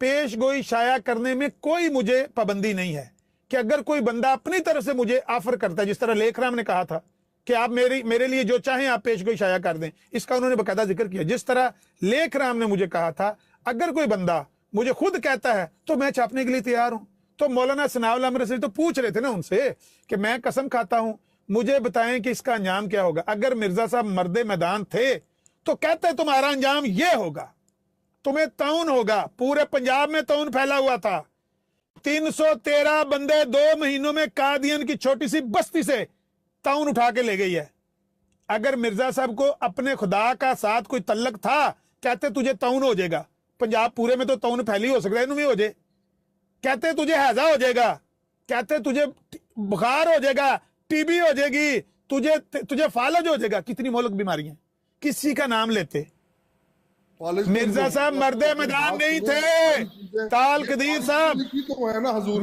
पेश गोई शाया करने में कोई मुझे पाबंदी नहीं है, कि अगर कोई बंदा अपनी तरफ से मुझे ऑफर करता है, जिस तरह लेखराम ने कहा था कि आप मेरे लिए जो चाहें आप पेश गोई शाया कर दें, इसका उन्होंने बकायदा जिक्र किया। जिस तरह लेखराम ने मुझे कहा था, अगर कोई बंदा मुझे खुद कहता है तो मैं छापने के लिए तैयार हूं। तो मौलाना सनाउल्लाह अमृतसरी तो पूछ रहे थे ना उनसे कि मैं कसम खाता हूं, मुझे बताएं कि इसका अंजाम क्या होगा। अगर मिर्जा साहब मर्दे मैदान थे तो कहते तुम्हारा अंजाम यह होगा, तुम्हें तौन होगा। पूरे पंजाब में तौन फैला हुआ था, 313 बंदे 2 महीनों में कादियन की छोटी सी बस्ती से तौन उठा के ले गई है। अगर मिर्जा साहब को अपने खुदा का साथ कोई तल्लक था, कहते तुझे तौन हो जाएगा, पंजाब पूरे में तो तौन फैली हो सकता है, इनमें हो जाए, कहते तुझे हैजा हो जाएगा, कहते तुझे बुखार हो जाएगा, टीबी हो जाएगी, तुझे फालज हो जाएगा, कितनी मोहलक बीमारियां, किसी का नाम लेते। मिर्जा साहब मर्दे मैदान नहीं थे। ताल कदीर साहब,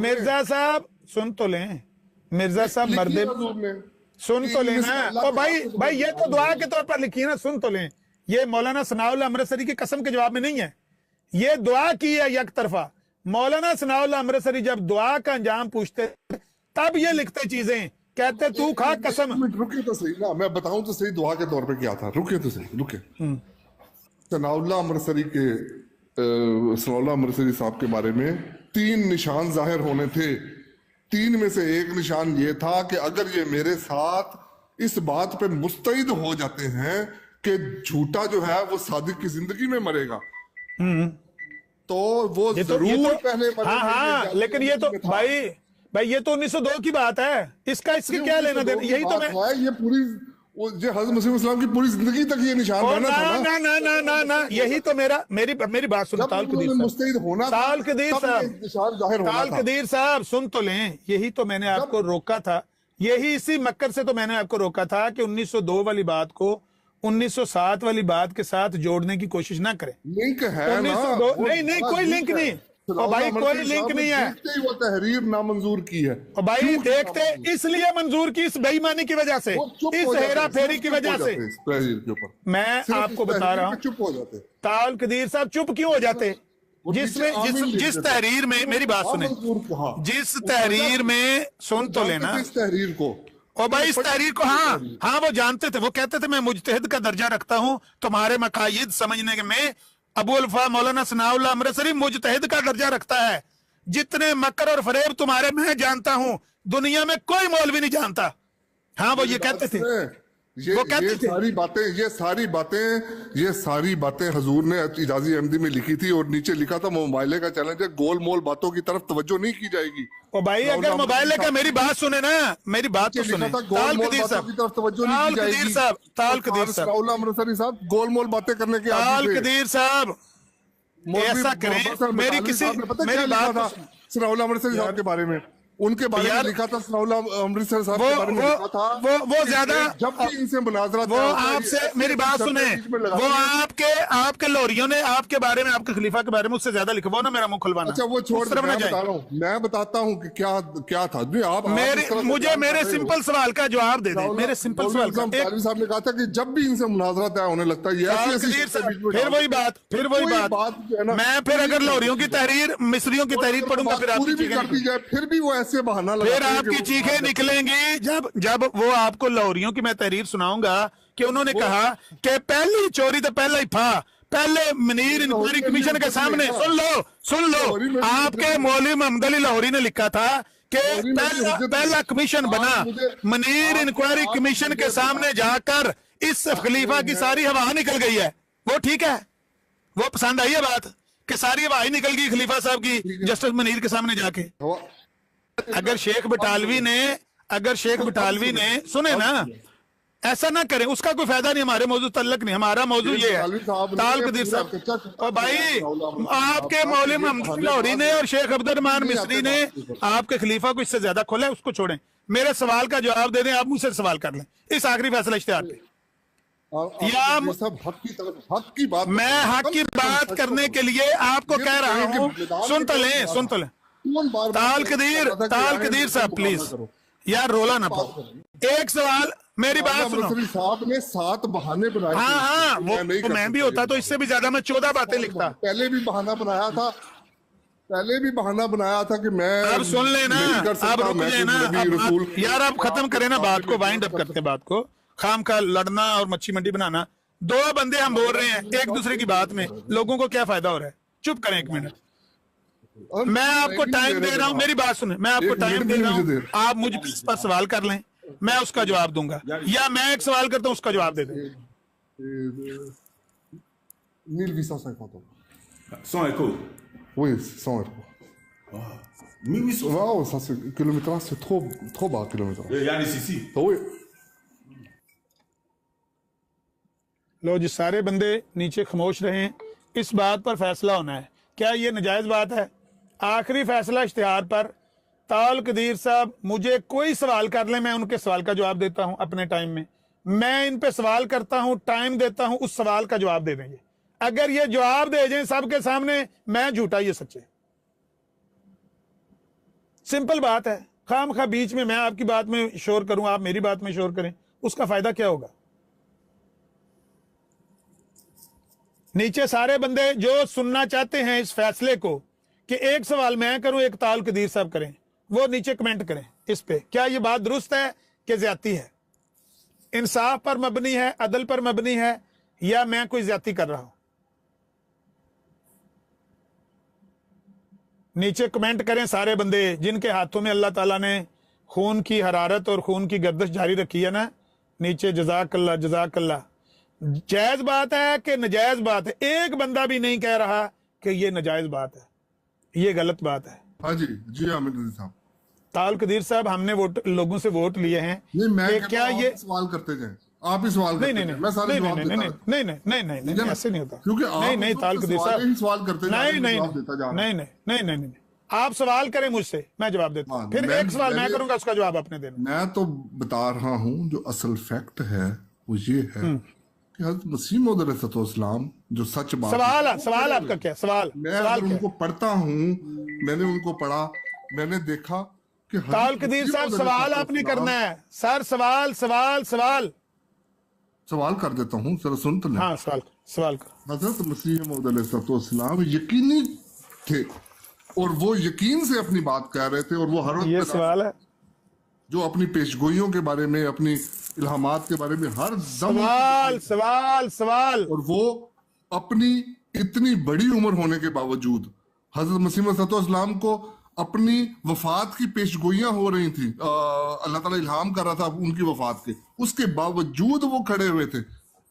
मिर्जा साहब सुन तो लें, मिर्जा साहब मर्दे सुन तो लेना। तो भाई ये तो दुआ के तौर पर लिखी ना, सुन तो लें। ये मौलाना सनाउल्लाह अमृतसरी की कसम के जवाब में नहीं है, ये दुआ की है एक तरफा। मौलाना सनाउल्लाह अमृतसरी जब दुआ का अंजाम पूछते तब ये लिखते चीजें, कहते तू खा कसम। रुके तो सही ना, मैं बताऊं तो सही दुआ के तौर पे क्या था। रुके तो सही, रुके। सनाउल्लाह अमृतसरी साहब के बारे में 3 निशान जाहिर होने थे। 3 में से एक निशान ये था कि अगर ये मेरे साथ इस बात पे मुस्तैद हो जाते हैं कि झूठा जो है वो सादिक की जिंदगी में मरेगा, तो वो जरूर पहले मरेंगे। हाँ, लेकिन ये तो भाई ये तो 1902 की बात है, इसकी क्या लेना देना। यही तो मैं, ये पूरी ये हज़रत मसीह इस्लाम की पूरी जिंदगी तक ये निशान रहना था ना, यही तो मेरी बात सुनो। ताल कदीर साहब सुन तो लें, यही तो मैंने आपको रोका था, यही इसी मक्कर से तो मैंने आपको रोका था कि 1902 वाली बात को 1907 वाली बात के साथ जोड़ने की कोशिश ना करें। लिंक है 1902 नहीं, कोई लिंक नहीं। और भाई कोई लिंक नहीं है, वो तहरीर नामंजूर की है। और भाई देखते इसलिए मंजूर की, इस बेईमानी की वजह से, इस हेरा फेरी की वजह से। मैं आपको बता रहा हूँ, चुप हो जाते ताल कदीर साहब चुप क्यों हो जाते? जिस तहरीर में, मेरी बात सुने, जिस तहरीर में सुन तो लेना, इस तहरीर को, और भाई इस तहरीर को हाँ वो जानते थे, वो कहते थे मैं मुजतहिद का दर्जा रखता हूँ, तुम्हारे मकायद समझने में अबू अल्फा मौलाना सनाउल्लाह अमृतसरी मुजतहिद का दर्जा रखता है। जितने मकर और फरेब तुम्हारे मैं जानता हूं, दुनिया में कोई मौलवी नहीं जानता। हाँ वो ये कहते थे, ये सारी बातें हुजूर ने इजाजी अहमदी में लिखी थी, और नीचे लिखा था मोबाइले का चैलेंज है, गोल मोल बातों की तरफ तवज्जो नहीं की जाएगी। ओ भाई अगर मोबाइले का, मेरी बात सुने ना, मेरी बात तो सुने। ताल कदीर साहब, ताल कदीर साहब, अमृतसरी साहब गोल मोल बातें करने के ताल कदीर साहब ऐसा करें, मेरी बात सनाउल्लाह अमृतसरी साहब के बारे में, उनके बारे में लिखा था, सनाउल्लाह अमृतसर साहब के बारे में लिखा था, वो ज्यादा, जब भी इनसे मुनाजरा, वो आपसे, मेरी बात सुने, वो आपके लोरियों ने आपके बारे में, आपके खलीफा के बारे में उससे ज्यादा लिखा, वो ना मेरा मुंह खुलवाना। अच्छा वो छोड़, मैं बताता हूँ कि क्या था। आप मुझे मेरे सिंपल सवाल का जवाब दे दें, मेरे सिंपल सवाल का। साहब ने कहा था कि जब भी इनसे मुनाजरा तय होने लगता है, फिर वही बात, मैं फिर अगर लोरियों की तहरीर, मिस्रियों की तहरीर पढ़ूंगा, फिर भी वो ऐसे बहाना फिर लगाते हैं कि आपकी वो- चीखें निकलेंगी जब वो आपको लाहौरियों की मैं तहरीर सुनाऊंगा कि उन्होंने कहा कि पहली चोरी तो पहला ही था, पहले मनीर इंक्वायरी कमीशन के सामने सुन लो आपके मौलवी मोहम्मद अली लाहौरी ने लिखा था कि पहला कमीशन बना, मनीर इंक्वायरी कमीशन के सामने जाकर इस खलीफा की सारी हवा निकल गई है। वो ठीक है, वो पसंद आई है बात कि सारी हवा ही निकल गई खलीफा साहब की जस्टिस मनीर के सामने जाके। अगर शेख बटालवी ने सुने ना, ऐसा ना करें, उसका कोई फायदा नहीं, हमारे मौजूद तल्लक नहीं, हमारा मौजूद ये है ताल कदीर साहब। और भाई आपके मौलवी मोहम्मद लाहौरी ने और शेख अब्दुर्रहमान मिस्री ने आपके खलीफा को इससे ज्यादा खोला है, उसको छोड़ें। मेरे सवाल का जवाब दे दें, आप मुझसे सवाल कर लें इस आखिरी फैसला इश्तिहार पे। या सब हक की बात, मैं हक की बात करने के लिए आपको कह रहा हूँ, सुन तो लें ताल कदीर साहब प्लीज यार रोला ना पाओ। एक सवाल, मेरी बात सुनो। साहब ने 7 बहाने बनाए। हाँ वो मैं भी होता तो इससे भी ज्यादा मैं 14 बातें लिखता। पहले भी बहाना बनाया था कि मैं अब सुन लेना, अब रुक लेना यार, आप खत्म करें ना बात को, वाइंड अप करते हैं बात को। खाम का लड़ना और मच्छी मंडी बनाना, 2 बंदे हम बोल रहे हैं एक दूसरे की बात में, लोगों को क्या फायदा हो रहा है? चुप करें 1 मिनट, मैं आपको टाइम दे रहा हूं, मेरी बात सुने, मैं आपको टाइम दे रहा हूं, आप मुझ पर सवाल कर लें, मैं उसका जवाब दूंगा, या मैं एक सवाल करता हूं उसका जवाब दे दें। 1850. Sans écho. Oui, sans écho. 1800. Waouh, ça c'est kilométrage, c'est trop bas kilométrage. Yani ici. Oui. लो जी, सारे बंदे नीचे खामोश रहें, इस बात पर फैसला होना है, क्या ये नाजायज बात है? आखिरी फैसला इश्तिहार पर। ताल कदीर साहब मुझे कोई सवाल कर ले, मैं उनके सवाल का जवाब देता हूं अपने टाइम में, मैं इन पे सवाल करता हूं, टाइम देता हूं, उस सवाल का जवाब दे देंगे। अगर ये जवाब दे जाए सबके सामने, मैं झूठा ये सच्चे, सिंपल बात है। खाम खा बीच में मैं आपकी बात में शोर करूं, आप मेरी बात में शोर करें, उसका फायदा क्या होगा? नीचे सारे बंदे जो सुनना चाहते हैं इस फैसले को कि एक सवाल मैं करूं, एक ताल कदीर साहब करें, वो नीचे कमेंट करें इस पे, क्या ये बात दुरुस्त है कि ज्यादती है, इंसाफ पर मबनी है, अदल पर मबनी है, या मैं कोई ज्यादती कर रहा हूं? नीचे कमेंट करें सारे बंदे जिनके हाथों में अल्लाह ताला ने खून की हरारत और खून की गर्दिश जारी रखी है ना, नीचे जज़ाकल्लाह जज़ाकल्लाह। जायज बात है कि नजायज बात है? एक बंदा भी नहीं कह रहा कि ये नजायज बात है, ये गलत बात है। हाँ जी आमिर रज़ी साहब। ताल कदीर साहब, हमने लोगों से वोट लिए हैं, नहीं, मैं क्या ये सवाल करते जाएं, आप ही सवाल करते नहीं जाएं, मैं सारे जवाब देता रहूं। नहीं ऐसे नहीं होता, क्योंकि आप नहीं ताल कदीर साहब, सवाल करते जा रहे हैं, जवाब देता जा रहा हूं। नहीं, आप सवाल करें मुझसे, मैं जवाब देता हूं, फिर एक सवाल मैं करूंगा, उसका जवाब आपने देना। मैं तो बता रहा हूं जो असल फैक्ट है वो ये है कि हज़रत मसीह मौऊद अलैहिस्सलाम जो सच बात, सवाल आपका क्या सवाल? मैं अगर उनको पढ़ता हूं, मैंने उनको पढ़ा, मैंने देखा कि ताल कदीर साहब सवाल आपने करना है सर, सवाल कर देता हूं, जरा सुन तो लें। हाँ सवाल कर। हजरत मसीह मौऊद अलैहिस्सलाम यकीनी थे और वो यकीन से अपनी बात कह रहे थे, और वो हर वक्त ये सवाल है, जो अपनी पेशगोइयों के बारे में, अपनी इल्हामात के बारे में हर सवाल, और वो अपनी इतनी बड़ी उम्र होने के बावजूद हजरत मसीह अलैहिस्सलाम को अपनी वफात की पेशगोइयां हो रही थी, अल्लाह ताला इल्हाम कर रहा था उनकी वफात के, उसके बावजूद वो खड़े हुए थे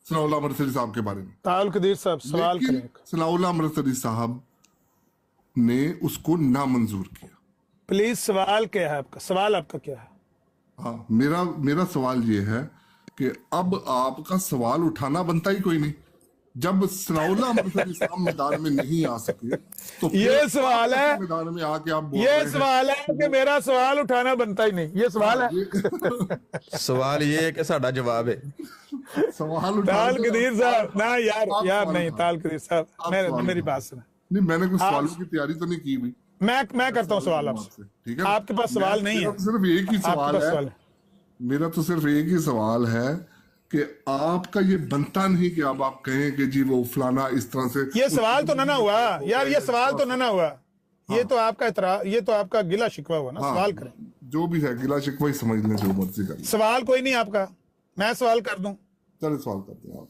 सनाउल्लाह मरसली साहब के बारे में। ताल कदीर साहब सवाल करें। सनाउल्लाह मरसली साहब ने उसको नामंजूर किया। प्लीज सवाल क्या है आपका? सवाल आपका क्या है? हाँ, मेरा सवाल ये है कि अब आपका सवाल उठाना बनता ही कोई नहीं। जब सनाउल्लाह मरसली साहब मैदान में नहीं आ सके तो ये सवाल है, मैदान में आके आप बोल ये रहे हैं। सवाल है कि मेरा सवाल उठाना बनता ही नहीं, ये सवाल है। सवाल ये है कि साडा जवाब है। सवाल ताल कदीर साहब ना यार नहीं, ताल कदीर साहब मेरी बात सुना। नहीं, मैंने कुछ सवालों की तैयारी तो नहीं की भाई। मैं करता हूँ सवाल आपसे, ठीक है? आपके पास सवाल नहीं है, सिर्फ एक ही सवाल है, मेरा तो सिर्फ एक ही सवाल है कि आपका ये बनता नहीं कि अब आप कहें कि जी वो फलाना इस तरह से। ये सवाल तो ना हुआ यार, ये सवाल तो ना हुआ। ये तो आपका ये तो आपका गिला शिकवा हुआ ना। हाँ, सवाल करें, जो भी है गिला शिकवा ही समझ लें, जो मर्जी कर लें। सवाल कोई नहीं आपका, मैं सवाल कर दूं। चलिए सवाल करते हैं आप।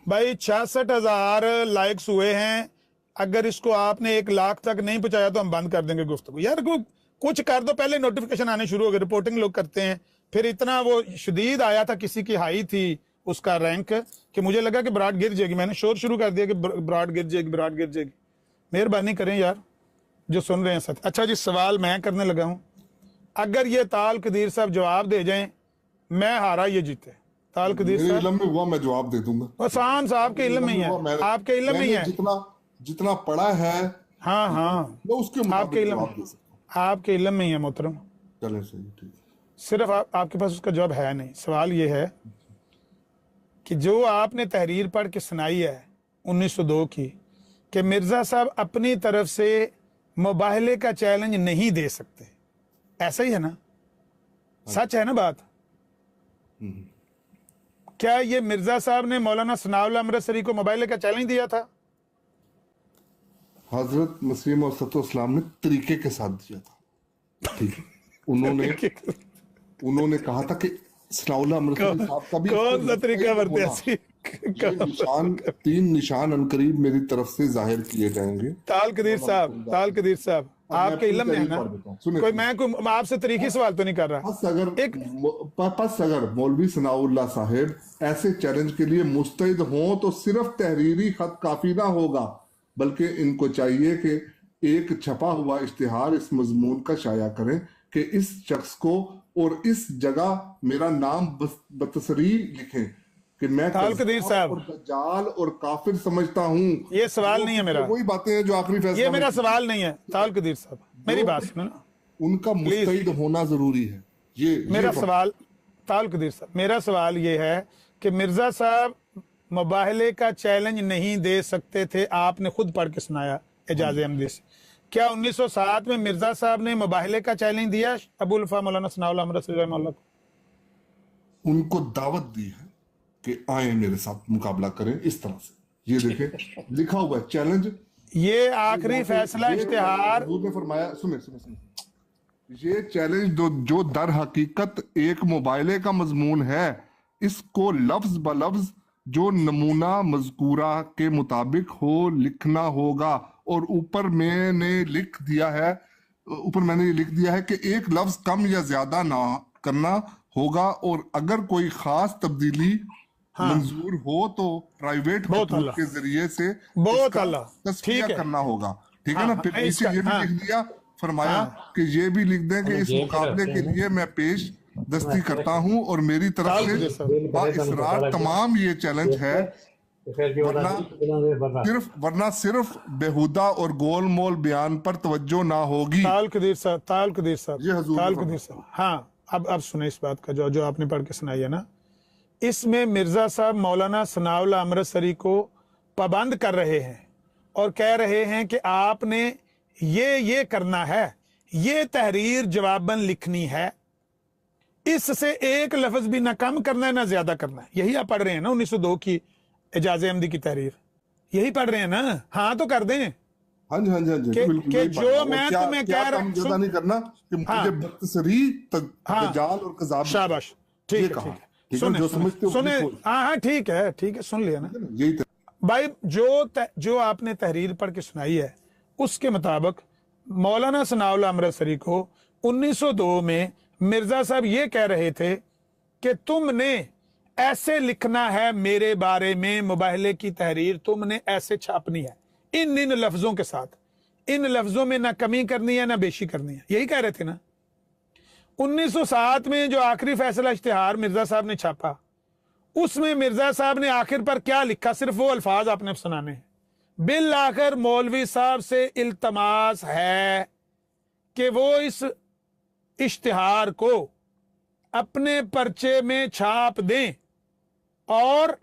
भाई 66,000 लाइक्स हुए हैं, अगर इसको आपने 1 लाख तक नहीं पहुंचाया तो हम बंद कर देंगे गुफ्तगू। यार कुछ कर दो, पहले नोटिफिकेशन आने शुरू हो गए, रिपोर्टिंग लोग करते हैं, फिर इतना वो शदीद आया था, किसी की हाई थी उसका रैंक, कि मुझे लगा कि ब्राड गिर जाएगी, मैंने शोर शुरू कर दिया कि ब्राड गिर जाएगी, ब्राड गिर जाएगी। मेहरबानी करें यार जो सुन रहे हैं सच। अच्छा जी, सवाल मैं करने लगा हूं, अगर ये ताल कदीर साहब जवाब दे जाएं, मैं हारा ये जीते। ताल कदीर मेरे साहब, इल्म में हुआ, मैं जवाब दे दूंगा। आसान साहब के इल्म में ही है, आपके इल्म में ही है। जितना पढ़ा है, हाँ हाँ, मैं उसके आपके मुताबिक इल्म, जवाब दे सकता आपके इल्म में ही है मोहतरम। हूं। चलें सही, ठीक है। सिर्फ आपके पास उसका जवाब है नहीं। सवाल ये है कि जो आपने तहरीर पढ़ के सुनाई है 1902 की, कि मिर्जा साहब अपनी तरफ से मुबाहले का चैलेंज नहीं दे सकते, ऐसा ही है ना? सच है ना बात? क्या ये मिर्जा साहब ने मौलाना सनाउल्लाह अमृतसरी को मुबाहले का चैलेंज दिया था? हजरत मसीह मौद इस्लाम ने तरीके के साथ दिया था, ठीक है। उन्होंने कहा था कि सनाउल्लाह अमृतसरी साहब का भी कौन सा तरीका बरते ऐसी? ये निशान, 3 निशान अनकरीब मेरी तरफ से जाहिर किए जाएंगे। ताल कदीर साहब आपके इल्म में है ना? कोई मैं आपसे तरीकी सवाल तो नहीं कर रहा। अगर मौलवी सनाउल्लाह साहिब ऐसे चैलेंज के लिए मुस्तैद हों तो सिर्फ तहरीरी खत काफी ना होगा, बल्कि इनको चाहिए कि एक छपा हुआ इश्तिहार इस मजमून का शाया करें कि इस शख्स को और इस जगह मेरा नाम बतसरी लिखें कि मैं कदीर साहब और दज्जाल और काफिर समझता हूँ। ये सवाल नहीं है मेरा, वही बातें हैं जो आखिरी फैसला, ये मेरा सवाल नहीं है। ताल कदीर साहब मेरी बात सुनो ना, उनका मुस्तैद होना जरूरी है। ये मेरा सवाल, ताल कदीर साहब मेरा सवाल ये है कि मिर्जा साहब मुबाहले का चैलेंज नहीं दे सकते थे, आपने खुद पढ़ के सुनाया एजाज अहमदी से। क्या 1907 में मिर्जा साहब ने मुबाहले का चैलेंज दिया अबुल वफा मौलाना सनाउल्लाह अमृतसरी रहमतुल्लाह को? उनको दावत दी है कि आए मेरे साथ मुकाबला करें इस तरह से। ये देखें लिखा हुआ है चैलेंज। ये आखिरी फैसला इश्तिहार, हुजूर ने फरमाया, सुने, ये चैलेंज जो दर हकीकत एक मुबाहले का मजमून है, इसको लफ्ज ब लफ्ज जो नमूना मजकूरा के मुताबिक हो लिखना होगा। और ऊपर मैंने ये लिख दिया है कि एक लफ्ज कम या ज्यादा ना करना होगा, और अगर कोई खास तब्दीली मंजूर हो तो प्राइवेट के जरिए से तस्वीर करना होगा, ठीक है ना। फिर नीचे ये भी लिख दिया, फरमाया कि ये भी लिख दें कि इस मुकाबले के लिए मैं पेश दस्ती करता हूँ और मेरी तरफ से बाइसरार तमाम ये चैलेंज है, वरना सिर्फ बेहुदा और गोल मोल बयान पर तवज्जो ना होगी। ताल कदीर साहब हाँ, अब सुने इस बात का जो आपने पढ़ के सुनाई है ना, इसमें मिर्जा साहब मौलाना सनाउल्लाह अमृतसरी को पाबंद कर रहे हैं और कह रहे हैं कि आपने ये करना है, ये तहरीर जवाबन लिखनी है, इससे एक लफ्ज भी ना कम करना है ना ज्यादा करना है। यही आप पढ़ रहे हैं ना 1902 की एजाज अहमदी की तहरीर, यही पढ़ रहे हैं ना? हाँ तो कर दें। हाँ जी, कि जो मैं तुम्हें कह रहा हूं नहीं करना कि मुझे बख्तसरी दज्जाल और कज़ाब। शाबाश, ठीक है, सुने, हाँ ठीक है, सुन लिया ना। यही भाई जो आपने तहरीर पढ़ के सुनाई है उसके मुताबिक मौलाना सनाउल्लाह अमृतसरी को 1902 में मिर्जा साहब ये कह रहे थे कि तुमने ऐसे लिखना है मेरे बारे में, मुबाहले की तहरीर तुमने ऐसे छापनी है, इन लफ्जों के साथ, इन लफ्जों में ना कमी करनी है ना बेशी करनी है, यही कह रहे थे ना। 1907 में जो आखिरी फैसला इश्तिहार मिर्जा साहब ने छापा, उसमें मिर्जा साहब ने आखिर पर क्या लिखा, सिर्फ वो अल्फाज आपने सुनाने हैं। बिल आखिर मौलवी साहब से इल्तमास है कि वो इस इश्तिहार को अपने पर्चे में छाप दें और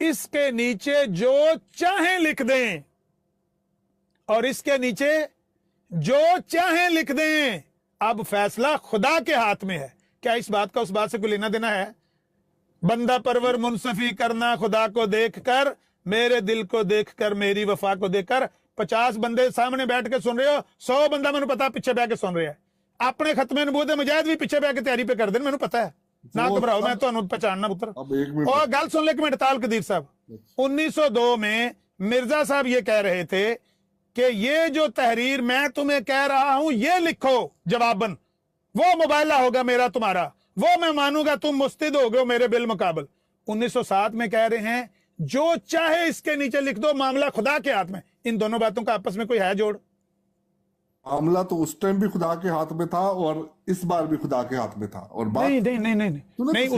इसके नीचे जो चाहे लिख दें, और इसके नीचे जो चाहे लिख दें। अब फैसला खुदा के हाथ में है। क्या इस बात का उस बात से कोई लेना देना है? बंदा परवर मुनसफी करना खुदा को देखकर, मेरे दिल को देखकर, मेरी वफा को देखकर, 50 बंदे सामने बैठ के सुन रहे हो, 100 बंदा मैंने पता पिछे बह के सुन रहा है। अपने खत्मे नबूवत मुजाहिद भी पिछे बह के तैयारी पे कर देन, मैंने पता है। ना घबराओ, मैं तो पहचानना पुत्र। अब एक मिनट और गल सुन ले एक मिनट। ताल कदीर साहब, 1902 में मिर्जा साहब ये कह रहे थे कि ये जो तहरीर मैं तुम्हें कह रहा हूं ये लिखो जवाबन, वो मुबायला होगा मेरा तुम्हारा, वो मैं मानूंगा, तुम मुस्तिद हो गए मेरे बिल मुकाबल। 1907 में कह रहे हैं जो चाहे इसके नीचे लिख दो, मामला खुदा के हाथ में। इन दोनों बातों का आपस में कोई है जोड़? मामला तो उस टाइम भी खुदा के हाथ में था और इस बार भी खुदा के हाथ में था। और बात नहीं नहीं नहीं नहीं नहीं,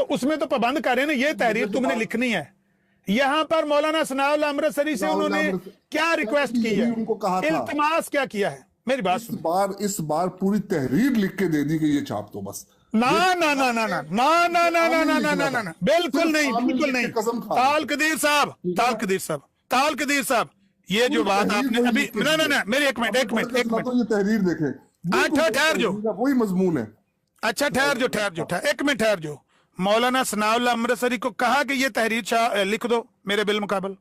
उसमें तो पाबंद कर रहे हैं ना, ये तहरीर तुमने लिखनी है। यहां पर मौलाना सनाउल्लाह अमृतसरी से उन्होंने क्या रिक्वेस्ट की है, उनको कहा था, इल्तिमास क्या किया है? मेरी बात सुन। इस बार पूरी तहरीर लिख के दे दी कि ये छाप दो बस। ना ना ना ना ना ना ना ना ना ना ना ना ना ना, बिल्कुल नहीं, बिल्कुल नहीं। ताल कदीर साहब, ताल कदीर साहब, ताल कदीर साहब, ये जो बात आपने अभी, ना ना ना, मेरी एक मिनट ये तहरीर देखें, ठहर जो, वही मजमून है। अच्छा ठहर जो, एक मिनट ठहर जो। मौलाना सनाउल्लाह अमृतसरी को कहा कि ये तहरीर लिख दो मेरे बिल मुकाबल।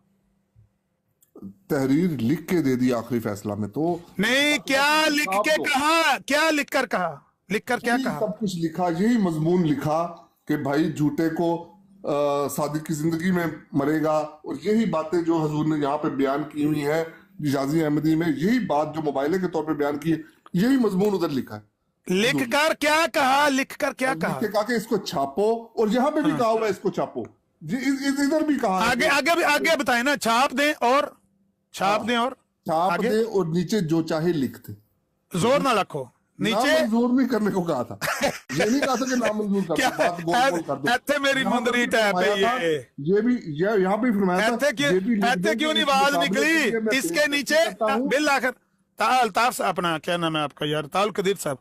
तहरीर लिख के दे दी आखिरी फैसला में तो नहीं, क्या लिख के कहा, क्या लिख कर कहा, लिख कर क्या कहा? सब कुछ लिखा, यही मजमून लिखा कि भाई झूठे को सादिक की जिंदगी में मरेगा। और यही बातें जो हजूर ने यहाँ पे बयान की हुई है इजाजी अहमदी में, यही बात जो मुबाइले के तौर पे बयान की है, यही मजमून उधर लिखा है। लिख कर क्या कहा, लिख कर क्या कहा? कहा कि इसको छापो, और यहाँ पे भी कहा हुआ है इसको छापो जी, इधर भी कहा। आगे आगे आगे बताए ना, छाप दें और छाप दें और छाप दे और नीचे जो चाहे लिख दे, जोर ना रखो नीचे। मंजूर नहीं करने को कहा था, ये नहीं कहा था कि नामंजूर कर दो, बात गोल कर दो। ऐसे मेरी मुंदरी टैप है ये भी यहाँ भी फरमाया था। ऐसे क्यों नहीं आवाज निकली इसके नीचे? बिल आखिर ताल ताफ अपना क्या नाम है आपका यार, ताल कदीर साहब,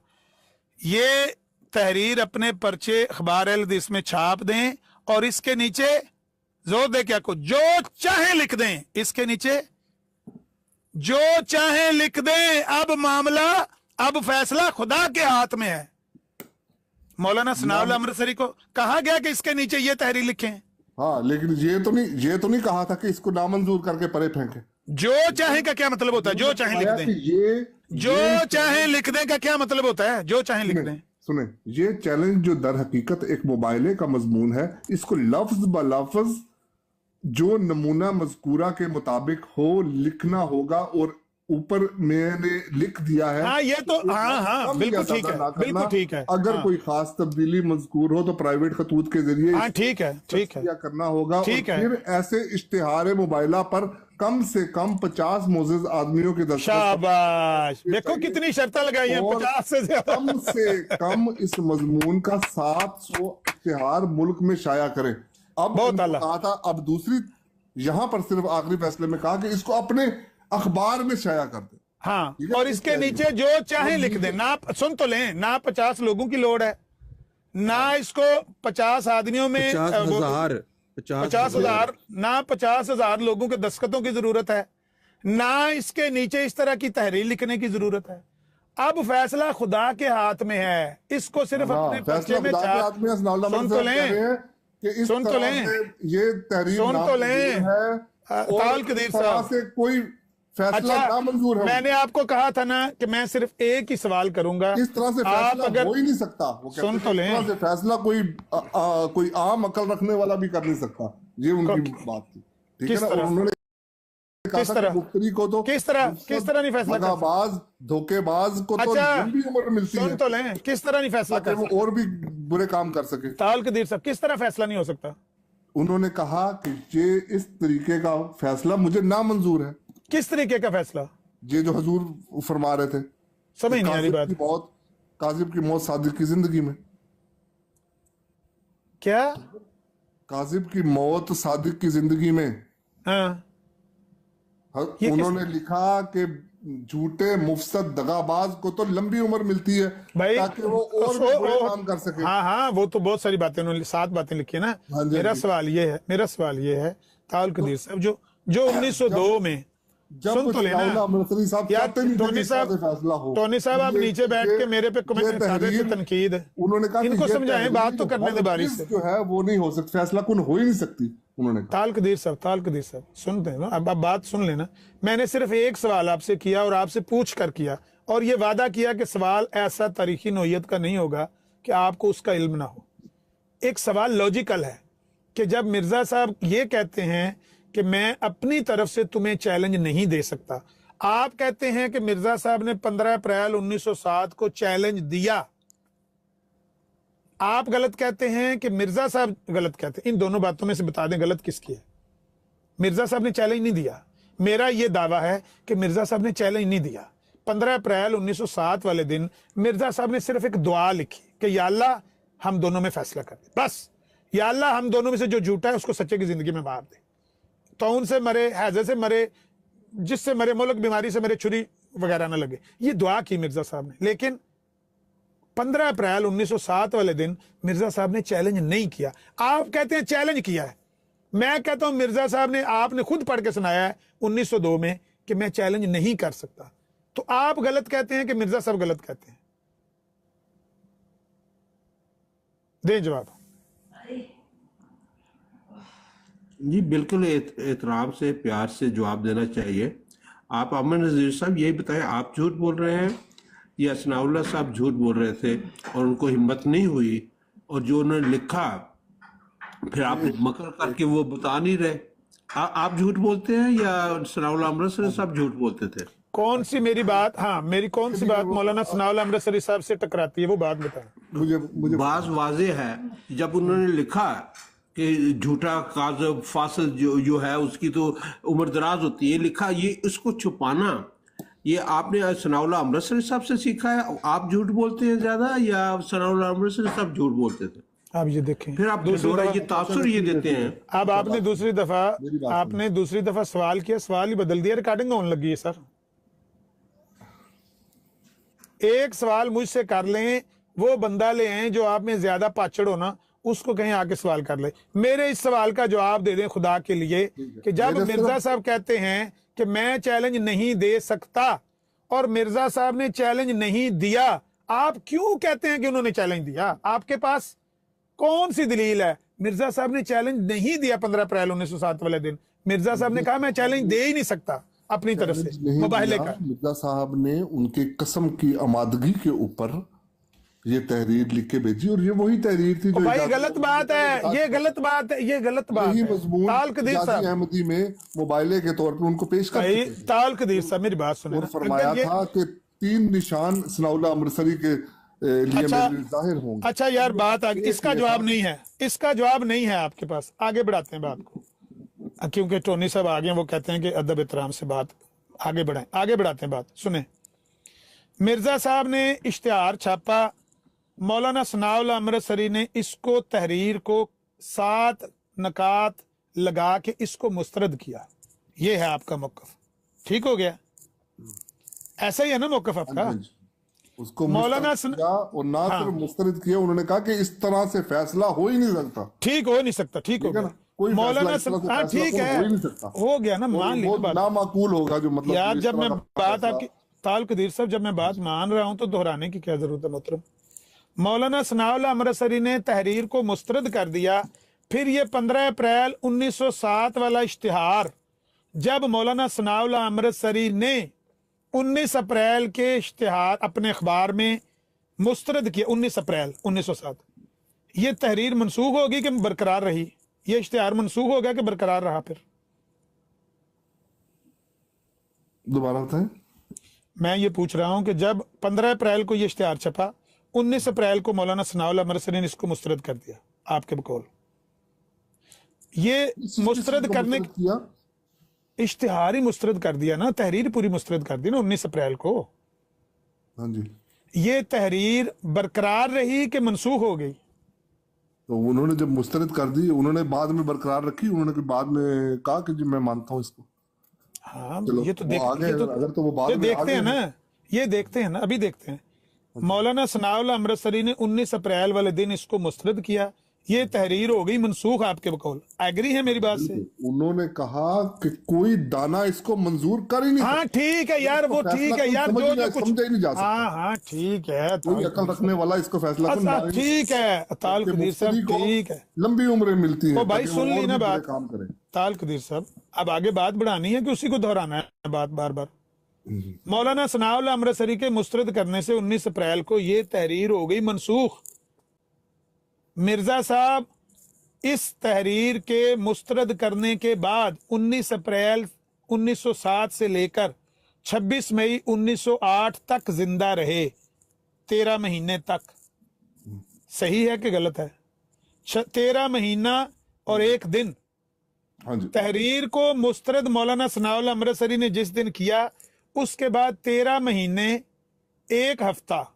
ये तहरीर अपने पर्चे अखबार अल हदीस में छाप दें और इसके नीचे जोर दे क्या को जो चाहे लिख दें, इसके नीचे जो चाहे लिख दें। अब मामला, अब फैसला खुदा के हाथ में है। मौलाना सनाउल्लाह अमृतसरी को कहा गया कि इसके नीचे ये तहरीर लिखें। हाँ, लेकिन ये तो नहीं कहा था कि इसको नामंजूर करके परे फेंके। जो चाहे का क्या मतलब होता है? जो चाहे लिख दें, जो चाहे लिख दें का क्या मतलब होता है? जो चाहे लिख दें। सुने, ये चैलेंज जो दर हकीकत एक मुबाइले का मजमून है, इसको लफ्ज ब लफ्ज जो नमूना मजकूरा के मुताबिक हो लिखना होगा। और ऊपर मैंने लिख दिया है। हाँ, ये तो हाँ बिल्कुल ठीक है, बिल्कुल ठीक है। अगर कोई खास तब्दीली मजकूर हो तो प्राइवेट खतूत के जरिए हाँ ठीक है करना होगा। ठीक है। फिर ऐसे इश्तिहार मुबाइला पर कम से कम 50 मोअज़्ज़ज़ आदमियों के दस्तखत। शाबाश, देखो कितनी शर्तें लगाई हैं, 50 से ज्यादा। कम से कम इस मजमून का 700 इश्तिहार मुल्क में शाया करें। अब बहुत कहा था, अब दूसरी यहाँ पर सिर्फ आखिरी फैसले में कहा कि इसको अपने अखबार में शाया कर दे। हाँ, और इसके नीचे जो चाहे लिख दे। ना सुन तो लें, ना 50 लोगों की लोड है, ना इसको 50 आदमियों में 50,000 ना 50,000 लोगों के दस्तखतों की जरूरत है, ना इसके नीचे इस तरह की तहरीर लिखने की जरूरत है। अब फैसला खुदा के हाथ में है, इसको सिर्फ अपने पर्चे में सुन तो लें, सुन तो लें, ये तहरीर सुन तो लें ताल कदीर साहब से कोई फैसला नामंजूर है। मैंने आपको कहा था ना कि मैं सिर्फ एक ही सवाल करूंगा। इस तरह से आप फैसला हो ही नहीं सकता। वो सुन तो लें, इस तरह से फैसला कोई आम अकल रखने वाला भी कर नहीं सकता। ये उनकी बात थी, ठीक है ना। उन्होंने किस तरह मुफ्ती को तो किस तरह नहीं फैसला कर सकता, धोखेबाज को तो लंबी उम्र मिलती है। सुन तो लें, किस तरह नहीं फैसला कर सकता, और भी बुरे काम कर सके। ताल कदीर साहब, किस तरह फैसला नहीं हो सकता? उन्होंने कहा कि ये इस तरीके का फैसला मुझे नामंजूर है। किस तरीके का फैसला? ये जो हजूर फरमा रहे थे, समझ नहीं आ रही बात। काजिब की मौत सादिक की जिंदगी में। क्या? काजिब की मौत सादिक की जिंदगी में। हाँ, उन्होंने लिखा कि झूठे मुफसद दगाबाज को तो लंबी उम्र मिलती है भाई, ताकि वो और भी बुरे काम कर सके। हाँ, वो तो बहुत सारी बातें उन्होंने 7 बातें लिखी है ना। मेरा सवाल ये है ताल कदीर साहब, जो 1902 में जब सुन तो लेना सनाउल्लाह अमृतसरी साहब यार। चाहते नहीं थे कि टोनी इस तरह से साहब, फैसला हो। टोनी साहब आप ये- नीचे बैठ ये- के मेरे पे ये कमेंट कर रहे थे, तहरीर- तनकीद। उन्होंने कहा कि इनको ये समझाएं, बात तो तहरीर करने दे बारी हरगिज़ से। जो है वो नहीं हो सकती, फैसला कुन हो ही नहीं सकती, उन्होंने कहा। ताल कदीर साहब सुनते हैं ना, अब बात सुन लेना। मैंने सिर्फ एक सवाल आपसे किया और आपसे पूछ कर किया, और ये वादा किया कि सवाल ऐसा तारीखी नोयत का नहीं होगा कि आपको उसका इल्म ना हो। एक सवाल लॉजिकल है कि जब मिर्जा साहब ये कहते हैं कि मैं अपनी तरफ से तुम्हें चैलेंज नहीं दे सकता, आप कहते हैं कि मिर्जा साहब ने 15 अप्रैल 1907 को चैलेंज दिया। आप गलत कहते हैं कि मिर्जा साहब गलत कहते हैं। इन दोनों बातों में से बता दें गलत किसकी है। मिर्जा साहब ने चैलेंज नहीं दिया। मेरा यह दावा है कि मिर्जा साहब ने चैलेंज नहीं दिया। 15 अप्रैल 1907 वाले दिन मिर्जा साहब ने सिर्फ एक दुआ लिखी कि या अल्लाह हम दोनों में फैसला कर दे, बस। या अल्लाह हम दोनों में से जो झूठा है उसको सच्चे की जिंदगी में मार दे। तौन से मरे, हैजे से मरे, जिससे मरे, मुल्क बीमारी से मरे, छुरी वगैरह ना लगे। ये दुआ की मिर्जा साहब ने। लेकिन 15 अप्रैल 1907 वाले दिन मिर्जा साहब ने चैलेंज नहीं किया। आप कहते हैं चैलेंज किया है। मैं कहता हूं मिर्जा साहब ने, आपने खुद पढ़ के सुनाया है 1902 में कि मैं चैलेंज नहीं कर सकता। तो आप गलत कहते हैं कि मिर्जा साहब गलत कहते हैं? दें जवाब। जी बिल्कुल एहतराम से, प्यार से जवाब देना चाहिए। आप अमन नज़ीर साहब यही बताएं, आप झूठ बोल रहे हैं या सनाउल्लाह साहब झूठ बोल रहे थे और उनको हिम्मत नहीं हुई, और जो उन्होंने लिखा फिर आप मकर करके वो बता नहीं रहे? आप झूठ बोलते हैं या सनाउल्लाह अमृतसरी साहब झूठ बोलते थे? कौन सी मेरी बात, हाँ मेरी कौन सी बात मौलाना सनाउल्लाह अमृतसरी साहब से टकराती है, वो बात बताएं। मुझे बात वाज़ेह है, जब उन्होंने लिखा कि झूठा काज़ब फासिल जो है उसकी तो उम्र दराज होती है, लिखा, ये इसको छुपाना ये आपने सनाउल्लाह अमृतसरी साहब से सीखा है? आप झूठ बोलते हैं ज्यादा या सनाउल्लाह अमृतसरी साहब झूठ बोलते थे? आप ये देखें, फिर आप ये तासुर ये देते हैं। अब आपने दूसरी दफा सवाल किया, सवाल ही बदल दिया, रिकॉर्डिंग होने लगी है सर। एक सवाल मुझसे कर लें, वो बंदा ले आए जो आप में ज्यादा पाचड़ हो ना, उसको कहीं आके सवाल कर ले। मेरे इस सवाल का जवाब दे दें खुदा के लिए कि जब मिर्जा साहब कहते हैं कि मैं चैलेंज नहीं दे सकता और मिर्जा साहब ने चैलेंज नहीं दिया, आप क्यों कहते हैं कि उन्होंने चैलेंज दिया? आपके पास कौन सी दलील है? मिर्जा साहब ने चैलेंज नहीं दिया 15 अप्रैल 1907 वाले दिन। मिर्जा साहब ने कहा मैं चैलेंज दे ही नहीं सकता अपनी तरफ से मुबाहिले का। मिर्जा साहब ने उनके कसम की आमादगी के ऊपर ये तहरीर लिख के भेजी, और ये वही तहरीर थी जो भाई गलत बात है, ये गलत बात है, ये गलत बात यही है। मजमून ताल कदीर इजाज़ी साहब, अहमदी में मोबाइले के तौर पर उनको पेश कर भाई चुके थे। ताल कदीर साहब मेरी बात सुने और ना। फरमाया अगर ये- था कि 3 निशान सनाउल्लाह अमृतसरी के लिए अच्छा, मेरे जाहिर होंगे। अच्छा यार बात आगे, इसका जवाब नहीं है, इसका जवाब नहीं है आपके पास। आगे बढ़ाते हैं बात को, क्योंकि टोनी साहब आगे वो कहते हैं कि अदब एहतराम से बात आगे बढ़ाएं। आगे बढ़ाते हैं बात, सुने। मिर्जा साहब ने इश्तिहार छापा, मौलाना सनाउल्लाह अमृतसरी ने इसको तहरीर को 7 नकात लगा के इसको मुस्तरद किया। ये है आपका मौकफ, ठीक हो गया? ऐसा ही है ना मौकफ आपका? उसको मौलाना मुस्तरद किया, और ना सिर्फ मुस्तरद किया, उन्होंने कहा कि इस तरह से फैसला हो ही नहीं सकता। ठीक हो नहीं सकता, ठीक हो ठीक है गया ना? कोई मौलाना फैसला इस तरह से हाँ फैसला ठीक हो है, ही नहीं सकता। हो गया ना, मान ली वो बात। नामाकूल होगा जो मतलब यार इस जब तरह मैं का बात फैसला- आपकी ताल कदीर साहब, जब मैं बात मान रहा हूं तो दोहराने की क्या जरूरत है मोहतरम? मौलाना सनाउल्लाह अमृतसरी ने तहरीर को मुस्तरद कर दिया। फिर ये 15 अप्रैल 1907 वाला इश्तिहार जब मौलाना सनाउल्लाह अमृतसरी ने 19 अप्रैल के इश्तिहार अपने अखबार में मुस्तरद किया, 19 अप्रैल 1907, ये तहरीर मनसूख होगी कि बरकरार रही? ये इश्तिहार मनसूख हो गया कि बरकरार रहा? फिर दोबारा बताएं। मैं ये पूछ रहा हूं कि जब 15 अप्रैल को ये इश्तिहार छपा, 19 अप्रैल को मौलाना सनाउल्लाह अमृतसरी ने इसको मुस्तरद कर दिया, आपके बकौल ये मुस्तरद करने किया, इश्तिहार ही मुस्तरद कर दिया ना, तहरीर पूरी मुस्तरद कर दी ना 19 अप्रैल को। हाँ जी, ये तहरीर बरकरार रही कि मनसूख हो गई? तो उन्होंने जब मुस्तरद कर दी, उन्होंने बाद में बरकरार रखी। उन्होंने फिर बाद में कहा कि जी मैं मानता हूँ इसको। हाँ चलो, ये तो वो आगे अगर तो वो बाद ये में देखते आगे हैं ना, ये देखते हैं ना, अभी देखते हैं। मौलाना सनाउल्लाह अमृतसरी ने 19 अप्रैल वाले दिन इसको मुस्तरद किया। ये तहरीर हो गई मनसूख आपके बकौल। एग्री है मेरी बात से? उन्होंने कहा कि कोई दाना इसको मंजूर कर ही नहीं हाँ सकता। ठीक है यार, वो फैसला ठीक है कोई यार, समझ जो नहीं- जो कुछ, समझा ही नहीं जा सकता। हाँ हाँ ठीक है, कोई अकल रखने वाला इसको फैसला अच्छा सुना नहीं। ठीक है ताल कि कदीर साहब, मुफ्ती को ठीक है लंबी उम्रें मिलती हैं तो भाई ताकि सुन वो ली और ना भी बड़े बात काम करें। ताल कदीर साहब, अब आगे बात बढ़ानी है कि उसी को दोहराना है बात बार बार। मौलाना सनाउल्लाह अमृतसरी के मुस्तरद करने से 19 अप्रैल को ये तहरीर हो गई मनसूख। मिर्जा साहब इस तहरीर के मुस्तरद करने के बाद 19 अप्रैल 1907 से लेकर 26 मई 1908 तक जिंदा रहे, 13 महीने तक। सही है कि गलत है? 13 महीना और 1 दिन हाँ जी, तहरीर को मुस्तरद मौलाना सनाउल्लाह अमृतसरी ने जिस दिन किया, उसके बाद 13 महीने 1 हफ्ता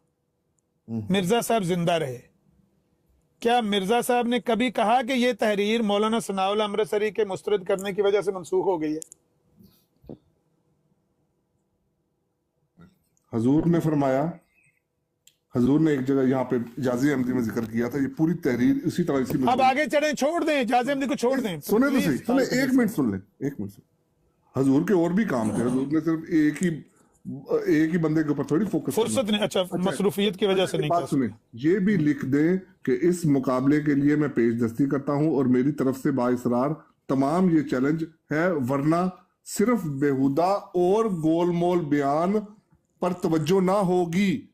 मिर्जा साहब जिंदा रहे। क्या मिर्जा साहब ने कभी कहा कि यह तहरीर मौलाना सनाउल्लाह अमृतसरी के मुस्तरद करने की वजह से मनसूख हो गई है? हजूर ने फरमाया, हजूर ने एक जगह यहाँ पे जाजी अहमदी में जिक्र किया था, ये पूरी तहरीर इसी तरह इसी अब आगे चढ़े, छोड़ दें जाज़े अहमदी को, छोड़ दें। सुने तो सही, Please, सुने, एक मिनट सुन ले, एक मिनट सुन। हजूर के और भी काम थे, हजूर ने सिर्फ एक ही बंदे के ऊपर थोड़ी फोकस फुर्सत नहीं, अच्छा मसरूफियत की वजह से नहीं बात कर सुने, ये भी लिख दें कि इस मुकाबले के लिए मैं पेशदस्ती करता हूं और मेरी तरफ से बाइसरार तमाम ये चैलेंज है, वरना सिर्फ बेहुदा और गोलमोल बयान पर तवज्जो ना होगी,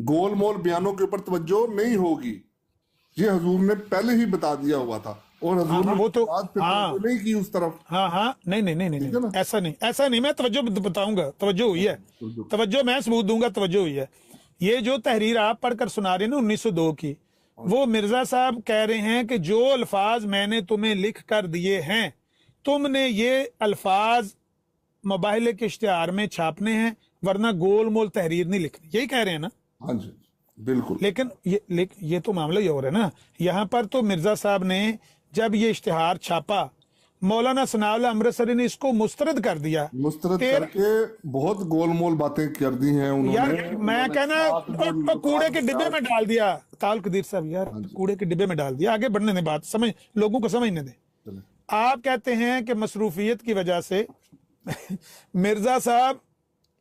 गोलमोल बयानों के ऊपर तवज्जो नहीं होगी। ये हजूर ने पहले ही बता दिया हुआ था और हजूर हाँ, ने वो तो- बात पे हाँ। तवज्जो नहीं की उस तरफ। हाँ हाँ, नहीं नहीं नहीं नहीं, ठीक है नहीं ना? ऐसा नहीं, ऐसा नहीं, मैं तवज्जो बताऊंगा, तवज्जो हुई है, तवज्जो मैं सबूत दूंगा, तवज्जो हुई है। ये जो तहरीर आप पढ़कर सुना रहे हैं ना 1902 की, वो मिर्जा साहब कह रहे हैं कि जो अल्फाज मैंने तुम्हें लिख कर दिए हैं, तुमने ये अल्फाज मोबाइल के इश्तिहार में छापने हैं, वरना गोल मोल तहरीर नहीं लिखनी। यही कह रहे हैं ना? हाँ जी, बिल्कुल। लेकिन ये तो मामला ही और है ना। यहाँ पर तो मिर्जा साहब ने जब ये इश्तिहार छापा, मौलाना सनाउल्लाह अमृतसरी ने इसको मुस्तरद कर दिया। मुस्तरद करके बहुत गोलमोल बातें कर दी हैं उन्होंने। यार मैं कहना तो कूड़े के डिब्बे में डाल दिया ताल कदीर साहब, यार कूड़े के डिब्बे में डाल दिया। आगे बढ़ने दें, बात समझ, लोगों को समझने दें। आप कहते हैं कि मसरूफियत की वजह से मिर्जा साहब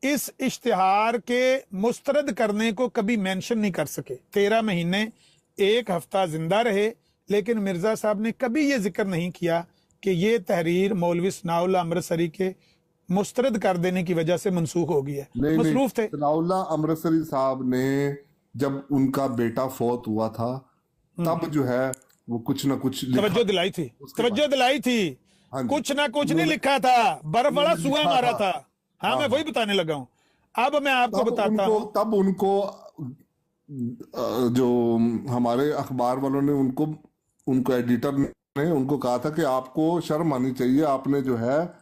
इस इश्तिहार के मुस्तरद करने को कभी मेंशन नहीं कर सके। 13 महीने 1 हफ्ता जिंदा रहे, लेकिन मिर्जा साहब ने कभी ये जिक्र नहीं किया कि ये तहरीर मौलवी सनाउल्लाह अमृतसरी के मुस्तरद कर देने की वजह से मनसूख हो गई है। नहीं, मसरूफ थे। सनाउल्लाह अमृतसरी साहब ने जब उनका बेटा फौत हुआ था, तब जो है वो कुछ ना कुछ लिखा। तवज्जो दिलाई थी, तवज्जो दिलाई थी। हाँ जी। कुछ ना कुछ नहीं लिखा था, बर्फ वाला सुआ लिखा मारा था। था। हाँ, मैं वही बताने लगा हूँ। अब मैं आपको बताता हूँ, तब उनको जो हमारे अखबार वालों ने उनको एडिटर ने उनको कहा था कि आपको शर्म आनी चाहिए, आपने जो है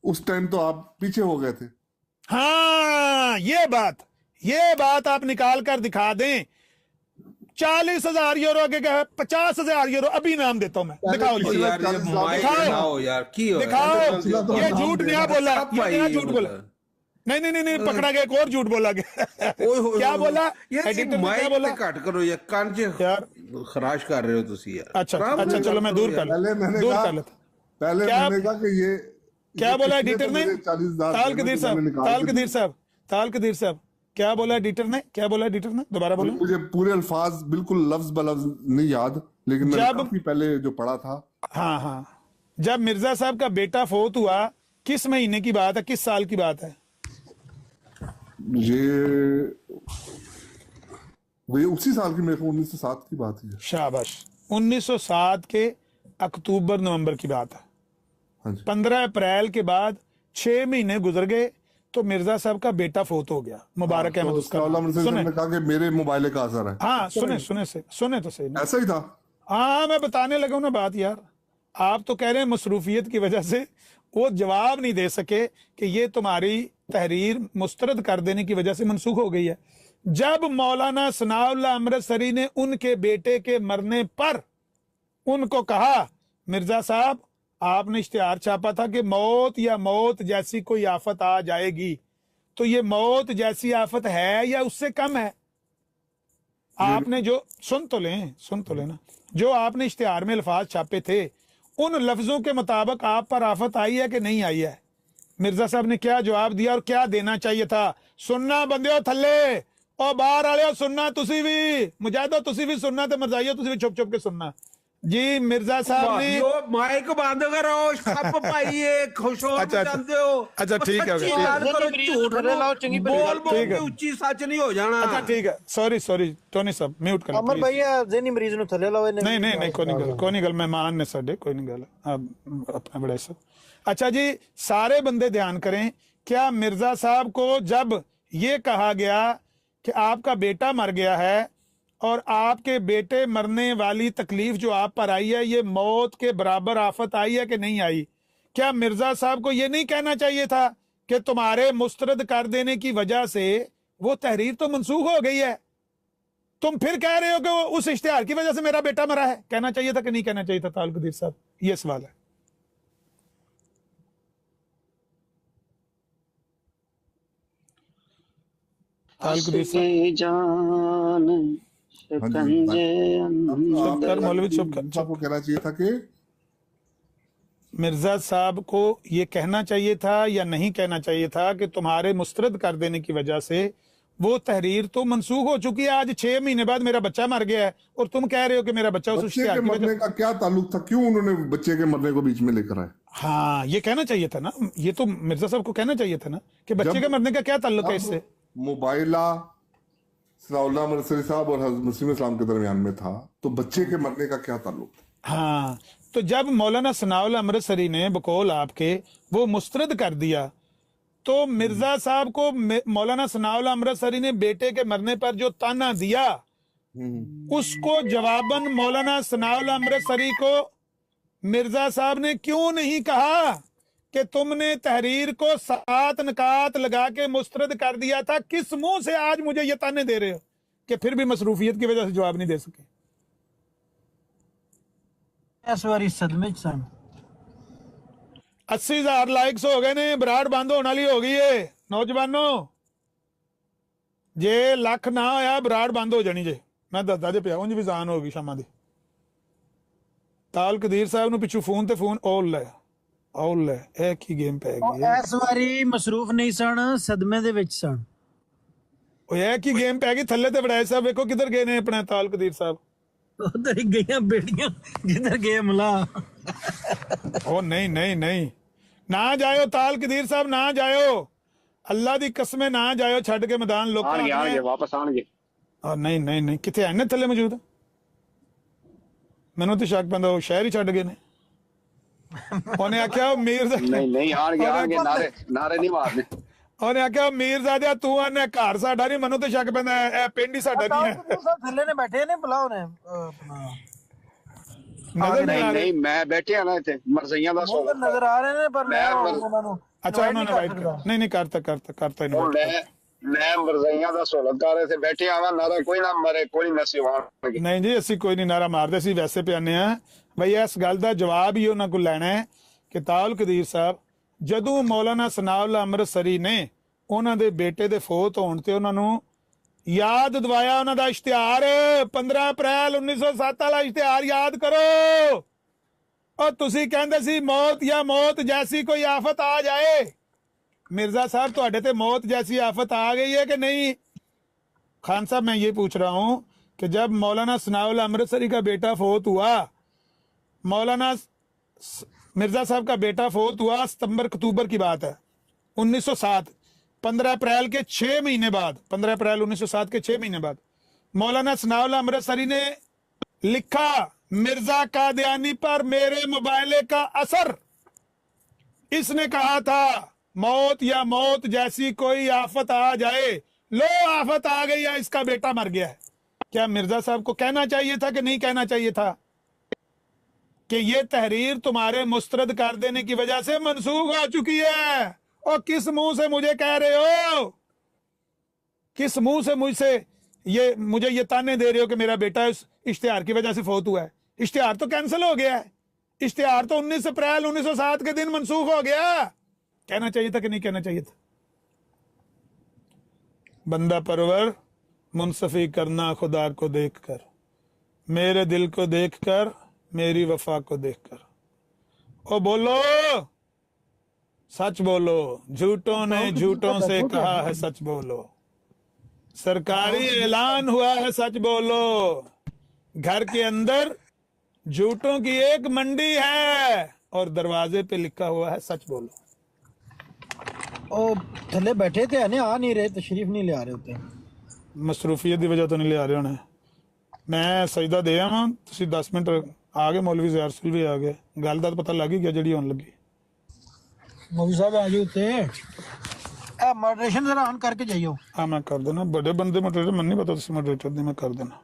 उस टाइम तो आप पीछे हो गए थे। हाँ ये बात आप निकाल कर दिखा दें। 40,000 यूरो आगे क्या है, 50,000 यूरो अभी नाम देता हूं मैं। दिखाओ जी, यार ये माइक दिखाओ। लगाओ यार, की हो दिखाओ। ये झूठ नया बोला, ये नया झूठ बोला। मतलब। नहीं नहीं नहीं नहीं, पकड़ा गया, एक और झूठ बोला गया। क्या बोला एडिटर ने, क्या बोला? कट करो ये कान से यार खराश कर रहे हो तुसी यार। अच्छा अच्छा, चलो मैं दूर कर पहले मैंने दूर कहा कर लेता। पहले क्या- मैंने कहा कि ये क्या बोला पिछले एडिटर तो ने? मेरे 40,000 ताल कदीर मैंने साहब, निकाल ताल के कदीर साहब, ताल कदीर साहब, क्या बोला एडिटर ने? क्या बोला एडिटर ने? दोबारा बोलो। मुझे पूरे अल्फाज बिल्कुल लफ्ज ब लफ्ज नहीं याद, लेकिन मैंने जब- काफी पहले जो पढ़ा था। हाँ हाँ, जब मिर्जा साहब का बेटा फोत हुआ, किस महीने की बात है, किस साल की बात है? ये वही उसी साल की, मेरे को 1907 की बात है। शाबाश, 1907 के अक्टूबर नवंबर की बात है। हाँ जी। 15 अप्रैल के बाद 6 महीने गुजर गए तो मिर्जा साहब का बेटा फोत हो गया, मुबारक अहमद तो उसका सनाउल्लाह नाम। अमृतसरी सुने, ने कहा कि मेरे मोबाइल का असर है। हाँ सुने तो सही ना। ऐसा ही था। हाँ, मैं बताने लगा हूं ना बात यार। आप तो कह रहे हैं मसरूफियत की वजह से वो जवाब नहीं दे सके कि ये तुम्हारी तहरीर मुस्तरद कर देने की वजह से मनसूख हो गई है। जब मौलाना सनाउल्लाह अमृतसरी ने उनके बेटे के मरने पर उनको कहा, मिर्जा साहब आपने इश्तिहार छापा था कि मौत या मौत जैसी कोई आफत आ जाएगी, तो ये मौत जैसी आफत है या उससे कम है? आपने जो सुन तो लें ना, जो आपने इश्तिहार में अल्फाज छापे थे उन लफ्जों के मुताबिक आप पर आफत आई है कि नहीं आई है? मिर्जा साहब ने क्या जवाब दिया और क्या देना चाहिए था? सुनना बंदे थल्ले और बाहर आले सुनना, तुसी भी मुजाहिदो, तुसी भी सुनना ते मरजाइयो, तुसी भी छुप छुप के सुनना जी। मिर्जा साहब ने माइक बंद करो, सब भाई खुश हो अच्छा, जानते हो। अच्छा, ठीक है, सच्ची बात करो, झूठ बोल बोल ठीक के है। ऊंची सच नहीं हो जाना। अच्छा ठीक है, सॉरी टोनी साहब म्यूट कर अमर भाई ज़हनी मरीज ਨੂੰ ਥੱਲੇ ਲਾਓ ਇਹਨੇ। नहीं कोई नहीं गल मेहमान ने साडे, कोई नहीं गल अपना बड़े सब। अच्छा जी, सारे बंदे ध्यान करें, क्या मिर्जा साहब को जब ये कहा गया कि आपका बेटा मर गया है और आपके बेटे मरने वाली तकलीफ जो आप पर आई है ये मौत के बराबर आफत आई है कि नहीं आई, क्या मिर्जा साहब को ये नहीं कहना चाहिए था कि तुम्हारे मुस्तरद कर देने की वजह से वो तहरीर तो मनसूख हो गई है, तुम फिर कह रहे हो कि वो उस इश्तिहार की वजह से मेरा बेटा मरा है? कहना चाहिए था कि नहीं कहना चाहिए था ताल कदीर साहब? ये सवाल है। ताल कदीर साहब, जान शिकंजे चुप कर मौलवी, चुप कर। आपको कहना चाहिए था कि मिर्जा साहब को ये कहना चाहिए था या नहीं कहना चाहिए था कि तुम्हारे मुस्तरद कर देने की वजह से वो तहरीर तो मनसूख हो चुकी है, आज 6 महीने बाद मेरा बच्चा मर गया है और तुम कह रहे हो कि मेरा बच्चा उस बच्चे इश्तिहार के की मरने वजह। का क्या ताल्लुक था? क्यों उन्होंने बच्चे के मरने को बीच में लेकर आए? हाँ, ये कहना चाहिए था ना, ये तो मिर्जा साहब को कहना चाहिए था ना कि बच्चे के मरने का क्या ताल्लुक है इससे। मोबाइला सनाउल्लाह मरसरी साहब और हज़रत मुस्लिम इस्लाम के दरमियान में था, तो बच्चे के मरने का क्या ताल्लुक था? हाँ, तो जब मौलाना सनाउल्लाह अमृतसरी ने बकौल आपके वो मुस्तरद कर दिया तो मिर्जा साहब को मौलाना सनाउल्लाह अमृतसरी ने बेटे के मरने पर जो ताना दिया उसको जवाबन मौलाना सनाउल्लाह अमृतसरी को मिर्जा साहब ने क्यों नहीं कहा कि तुमने तहरीर को 7 नकात लगा के मुस्तरद कर दिया था? किस मुंह से आज मुझे ये ताने दे रहे हो कि फिर भी मसरूफियत की वजह से जवाब नहीं दे सके? इस बारी सदमे च सन। 80,000 लाइक्स हो गए ने, बराड़ बंद होने वाली हो गई है नौजवानों, जे लख ना होया बराड़ बंद हो जानी जे, मैं दसदा जे पिया, उंज भी जान हो गई शामा दी। ताल कदीर साहब ਨੂੰ ਪਿੱਛੋਂ ਫੋਨ ਤੇ ਫੋਨ ਔਲ ਲੈ ਇਹ ਕੀ ਗੇਮ ਪੈ ਗਈ ਹੈ? ਇਸ ਵਾਰੀ ਮਸਰੂਫ ਨਹੀਂ ਸਨ, ਸਦਮੇ ਦੇ ਵਿੱਚ ਸਨ। ਉਹ ਇਹ ਕੀ ਗੇਮ ਪੈ ਗਈ? ਥੱਲੇ ਤੇ ਵੜਾਏ ਸਾਹਿਬ ਵੇਖੋ ਕਿੱਧਰ ਗਏ ਨੇ ਆਪਣਾ ਤਾਲ ਕਦੀਰ ਸਾਹਿਬ। ਉਧਰ ਹੀ ਗਈਆਂ ਬੇੜੀਆਂ ਜਿੱਧਰ ਗਏ ਮਲਾ। ओ नहीं ना जायो ताल कदीर साहब, ना जायो, अल्लाह दी कसमें ना जायो, छड़ के मैदान लोग आगे वापस आएंगे। नहीं किथे है ने थले मौजूद? मैनू तो शक पैंदा शहर ही छड़ गए ने। उन्हें आख्या नहीं आगे नारे नहीं मारने। उन्हें आख्या मीरजादिया तू आने घर साडा नहीं, मैनू तो शक पैंदा पिंड ही साडा नहीं है। थल्ले ने बैठे ने बुलाओ ने अपना नजर नहीं आ रहे? नहीं मैं बैठे आ ना इतने मरजइयां दा वो सोलत नजर आ रहे ने पर मैं ਉਹਨਾਂ ਨੂੰ अच्छा उन्होंने वाइट कर नहीं करता इन्होंने मैं मरजइयां दा सोलत कर रहे थे, बैठे आवा नारा कोई ना मरे कोई नसीवान। नहीं जी ਅਸੀਂ ਕੋਈ ਨਹੀਂ ਨਾਰਾ ਮਾਰਦੇ, ਅਸੀਂ ਵੈਸੇ ਪਿਆਨੇ ਆ ਬਈ ਇਸ ਗੱਲ ਦਾ ਜਵਾਬ ਹੀ ਉਹਨਾਂ ਕੋਲ ਲੈਣਾ ਹੈ ਕਿ ਤਾਲ ਕਦੀਰ ਸਾਹਿਬ ਜਦੋਂ ਮੌਲਾਨਾ ਸਨਾਉल्लाह ਅੰਮ੍ਰਿਤਸਰੀ ਨੇ ਉਹਨਾਂ ਦੇ ਬੇਟੇ ਦੇ ਫੌਤ ਹੋਣ ਤੇ ਉਹਨਾਂ ਨੂੰ ਯਾਦ ਦਿਵਾਇਆ ਉਹਨਾਂ ਦਾ ਇਸ਼ਤਿਹਾਰ 15 ਅਪ੍ਰੈਲ 1907 ਵਾਲਾ ਇਸ਼ਤਿਹਾਰ ਯਾਦ ਕਰੋ। और तुसी कहंदे सी मौत या मौत जैसी कोई आफत आ जाए। मिर्जा साहब तुहाडे ते मौत जैसी आफत आ गई है कि नहीं? खान साहब मैं ये पूछ रहा हूं कि जब मौलाना सनाउल्लाह अमृतसरी का बेटा फौत हुआ, मौलाना मिर्जा साहब का बेटा फौत हुआ सितंबर अक्टूबर की बात है 1907, 15 अप्रैल के 6 महीने बाद, 15 अप्रैल 1907 के 6 महीने बाद मौलाना सनाउल्लाह अमृतसरी ने लिखा मिर्जा कादियानी पर मेरे मुबाइले का असर। इसने कहा था मौत या मौत जैसी कोई आफत आ जाए, लो आफत आ गई है, इसका बेटा मर गया है। क्या मिर्जा साहब को कहना चाहिए था कि नहीं कहना चाहिए था कि ये तहरीर तुम्हारे मुस्तरद कर देने की वजह से मनसूख हो चुकी है? और किस मुंह से मुझे कह रहे हो, किस मुंह से मुझे ये ताने दे रहे हो कि मेरा बेटा इस इश्तिहार की वजह से फौत हुआ है? इश्तिहार तो कैंसिल हो गया है, इश्तिहार तो 19 अप्रैल 1907 के दिन मनसूख हो गया। कहना चाहिए था कि नहीं कहना चाहिए था? बंदा परवर मुनसफी करना खुदा को देखकर, मेरे दिल को देखकर, मेरी वफा को देखकर। ओ बोलो, सच बोलो, झूठों ने झूठों से कहा है सच बोलो, सरकारी ऐलान हुआ है सच बोलो, घर के अंदर झूठों की एक मंडी है और दरवाजे पे लिखा हुआ है सच बोलो। ओ थले बैठे थे हने आ नहीं रहे, तशरीफ नहीं ले आ रहे होते। मसरूफियत की वजह तो नहीं ले आ रहे होने। मैं सजदा दे आवां, तुसीं 10 मिनट आ गए, मौलवी ज़यारसुल भी आ गए, गल दा पता लग ही गया जिहड़ी होण लगी। मौलवी साहब आ जाओ उत्ते, मॉडरेशन जरा ऑन करके जाइयो। हाँ मैं कर देना, बड़े बंदे मॉडरेटर, मैं नहीं पता तुसीं मॉडरेटर दी, मैं कर देना।